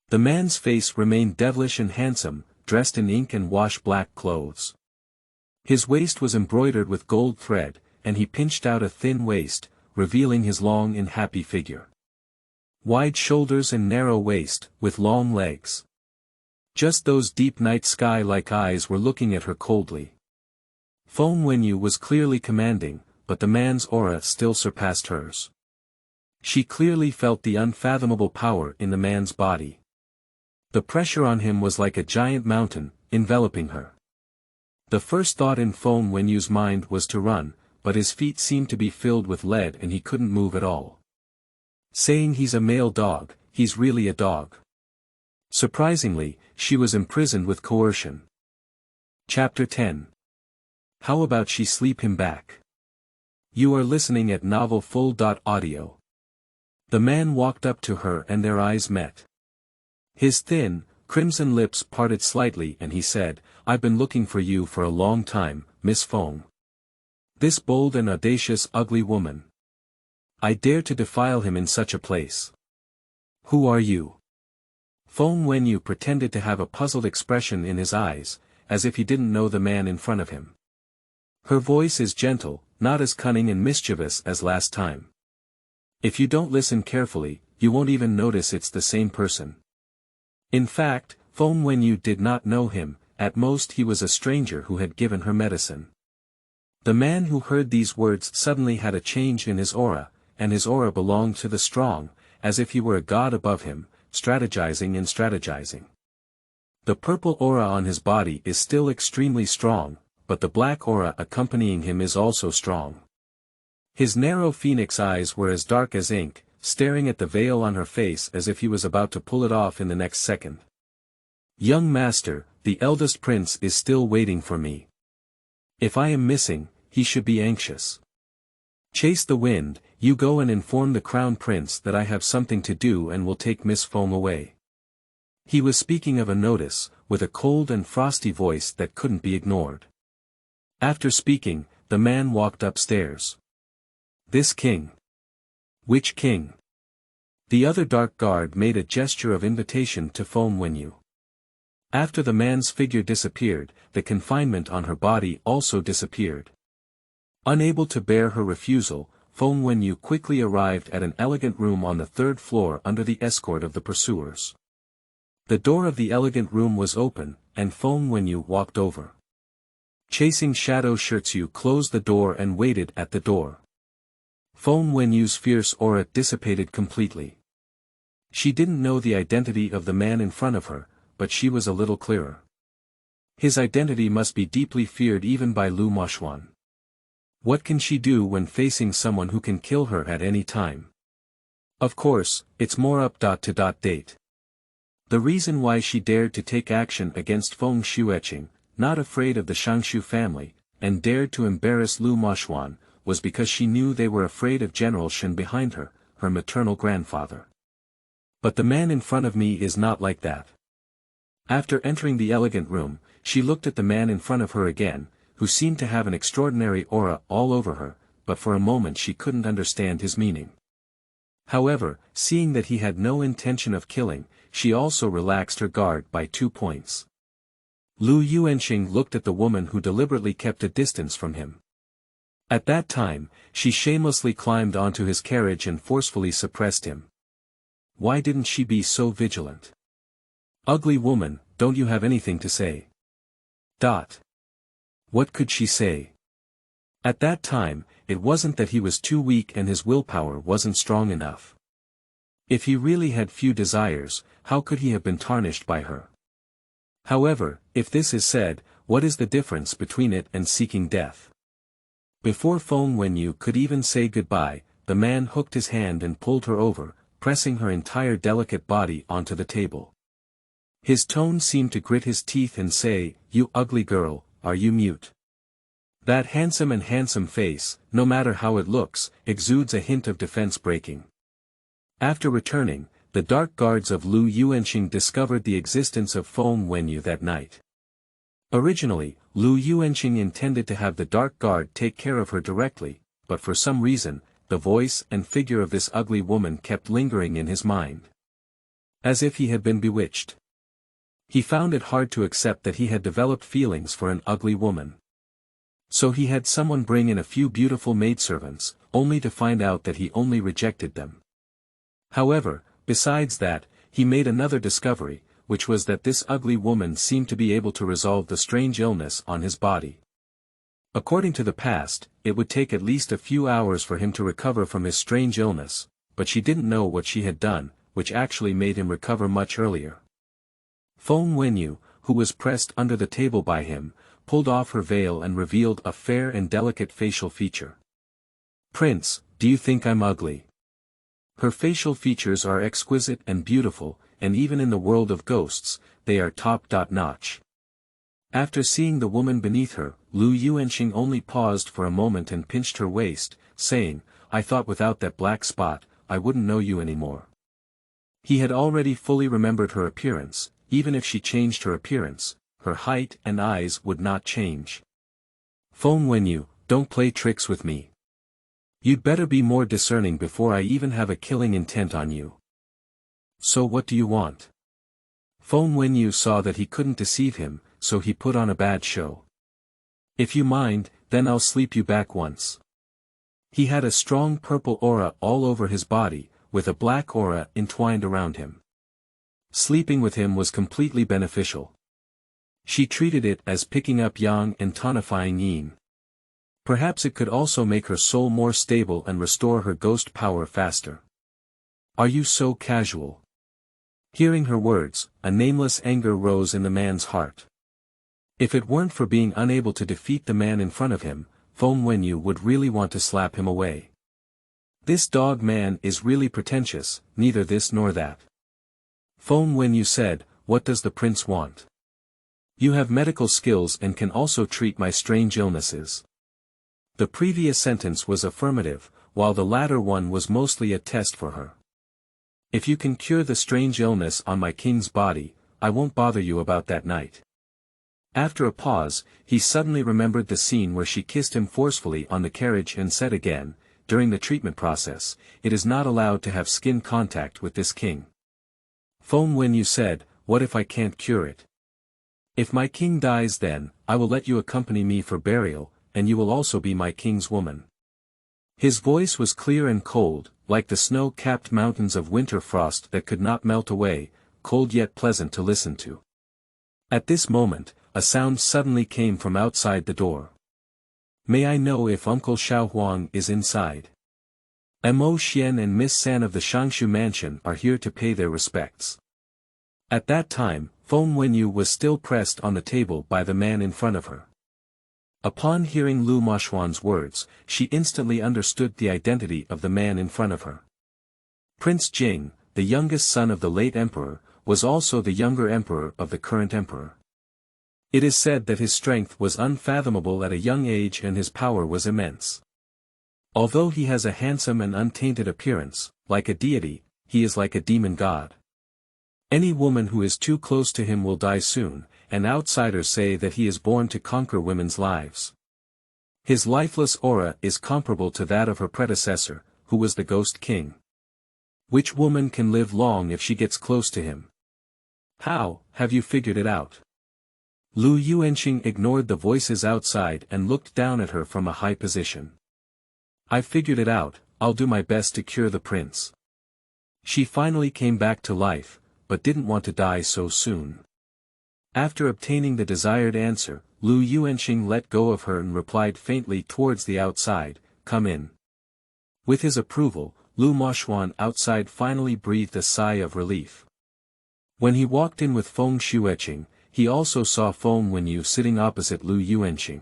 The man's face remained devilish and handsome, dressed in ink and wash-black clothes. His waist was embroidered with gold thread, and he pinched out a thin waist, revealing his long and happy figure. Wide shoulders and narrow waist, with long legs. Just those deep night sky-like eyes were looking at her coldly. Feng Wenyu was clearly commanding, but the man's aura still surpassed hers. She clearly felt the unfathomable power in the man's body. The pressure on him was like a giant mountain, enveloping her. The first thought in Feng Wenyu's mind was to run, but his feet seemed to be filled with lead and he couldn't move at all. Saying he's a male dog, he's really a dog. Surprisingly, she was imprisoned with coercion. Chapter 10. How about she sleep him back? You are listening at Novel Full.audio. The man walked up to her and their eyes met. His thin, crimson lips parted slightly and he said, I've been looking for you for a long time, Miss Feng. This bold and audacious ugly woman. I dare to defile him in such a place. Who are you? Feng Wenyu pretended to have a puzzled expression in his eyes, as if he didn't know the man in front of him. Her voice is gentle, not as cunning and mischievous as last time. If you don't listen carefully, you won't even notice it's the same person. In fact, Feng Wenyu did not know him, at most he was a stranger who had given her medicine. The man who heard these words suddenly had a change in his aura, and his aura belonged to the strong, as if he were a god above him, strategizing and strategizing. The purple aura on his body is still extremely strong, but the black aura accompanying him is also strong. His narrow phoenix eyes were as dark as ink, staring at the veil on her face as if he was about to pull it off in the next second. Young master, the eldest prince is still waiting for me. If I am missing, he should be anxious. Chase the wind, you go and inform the crown prince that I have something to do and will take Miss Feng away. He was speaking of a notice, with a cold and frosty voice that couldn't be ignored. After speaking, the man walked upstairs. This king. Which king? The other dark guard made a gesture of invitation to Feng Wenyu. After the man's figure disappeared, the confinement on her body also disappeared. Unable to bear her refusal, Feng Wenyu quickly arrived at an elegant room on the 3rd floor under the escort of the pursuers. The door of the elegant room was open, and Feng Wenyu walked over. Chasing shadow Shirtsu closed the door and waited at the door. Feng Wenyu's fierce aura dissipated completely. She didn't know the identity of the man in front of her, but she was a little clearer. His identity must be deeply feared even by Lu Moxuan. What can she do when facing someone who can kill her at any time? Of course, it's more up. Date. The reason why she dared to take action against Feng Shueqing, not afraid of the Xianxia family, and dared to embarrass Lu Moxuan, was because she knew they were afraid of General Shen behind her, her maternal grandfather. But the man in front of me is not like that. After entering the elegant room, she looked at the man in front of her again, who seemed to have an extraordinary aura all over her, but for a moment she couldn't understand his meaning. However, seeing that he had no intention of killing, she also relaxed her guard by 2 points. Lu Yuanxing looked at the woman who deliberately kept a distance from him. At that time, she shamelessly climbed onto his carriage and forcefully suppressed him. Why didn't she be so vigilant? Ugly woman, don't you have anything to say? What could she say? At that time, it wasn't that he was too weak and his willpower wasn't strong enough. If he really had few desires, how could he have been tarnished by her? However, if this is said, what is the difference between it and seeking death? Before Feng Wenyu could even say goodbye, the man hooked his hand and pulled her over, pressing her entire delicate body onto the table. His tone seemed to grit his teeth and say, "You ugly girl, are you mute?" That handsome face, no matter how it looks, exudes a hint of defense breaking. After returning, the dark guards of Lu Yuanxing discovered the existence of Feng Wenyu that night. Originally, Lu Yuanxing intended to have the dark guard take care of her directly, but for some reason, the voice and figure of this ugly woman kept lingering in his mind. As if he had been bewitched. He found it hard to accept that he had developed feelings for an ugly woman. So he had someone bring in a few beautiful maidservants, only to find out that he only rejected them. However, besides that, he made another discovery, which was that this ugly woman seemed to be able to resolve the strange illness on his body. According to the past, it would take at least a few hours for him to recover from his strange illness, but she didn't know what she had done, which actually made him recover much earlier. Feng Wenyu, who was pressed under the table by him, pulled off her veil and revealed a fair and delicate facial feature. "Prince, do you think I'm ugly?" Her facial features are exquisite and beautiful, and even in the world of ghosts, they are top-notch. After seeing the woman beneath her, Lu Yuanxing only paused for a moment and pinched her waist, saying, "I thought without that black spot, I wouldn't know you anymore." He had already fully remembered her appearance. Even if she changed her appearance, her height and eyes would not change. "Feng Wenyu, don't play tricks with me. You'd better be more discerning before I even have a killing intent on you." "So what do you want?" Feng Wenyu saw that he couldn't deceive him, so he put on a bad show. "If you mind, then I'll sleep you back once." He had a strong purple aura all over his body, with a black aura entwined around him. Sleeping with him was completely beneficial. She treated it as picking up yang and tonifying yin. Perhaps it could also make her soul more stable and restore her ghost power faster. "Are you so casual?" Hearing her words, a nameless anger rose in the man's heart. If it weren't for being unable to defeat the man in front of him, Feng Wenyu would really want to slap him away. This dog man is really pretentious, neither this nor that. Feng Wenyu said, "What does the prince want?" "You have medical skills and can also treat my strange illnesses." The previous sentence was affirmative, while the latter one was mostly a test for her. "If you can cure the strange illness on my king's body, I won't bother you about that night." After a pause, he suddenly remembered the scene where she kissed him forcefully on the carriage and said again, during the treatment process, "It is not allowed to have skin contact with this king." Feng Wenyu said, "What if I can't cure it? If my king dies then, I will let you accompany me for burial, and you will also be my king's woman." His voice was clear and cold, like the snow-capped mountains of winter frost that could not melt away, cold yet pleasant to listen to. At this moment, a sound suddenly came from outside the door. "May I know if Uncle Xuanhuan is inside?" Mo Xian and Miss San of the Xianxia mansion are here to pay their respects. At that time, Feng Wenyu was still pressed on the table by the man in front of her. Upon hearing Lu Moxuan's words, she instantly understood the identity of the man in front of her. Prince Jing, the youngest son of the late emperor, was also the younger emperor of the current emperor. It is said that his strength was unfathomable at a young age and his power was immense. Although he has a handsome and untainted appearance, like a deity, he is like a demon god. Any woman who is too close to him will die soon, and outsiders say that he is born to conquer women's lives. His lifeless aura is comparable to that of her predecessor, who was the Ghost King. Which woman can live long if she gets close to him? How, have you figured it out? Lu Yuanqing ignored the voices outside and looked down at her from a high position. I figured it out, I'll do my best to cure the prince. She finally came back to life, but didn't want to die so soon. After obtaining the desired answer, Lu Yuanqing let go of her and replied faintly towards the outside, come in. With his approval, Lu Moxuan outside finally breathed a sigh of relief. When he walked in with Feng Shueqing, he also saw Feng Wenyu sitting opposite Lu Yuanqing.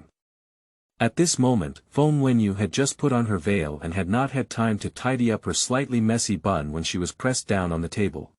At this moment, Feng Wenyu had just put on her veil and had not had time to tidy up her slightly messy bun when she was pressed down on the table.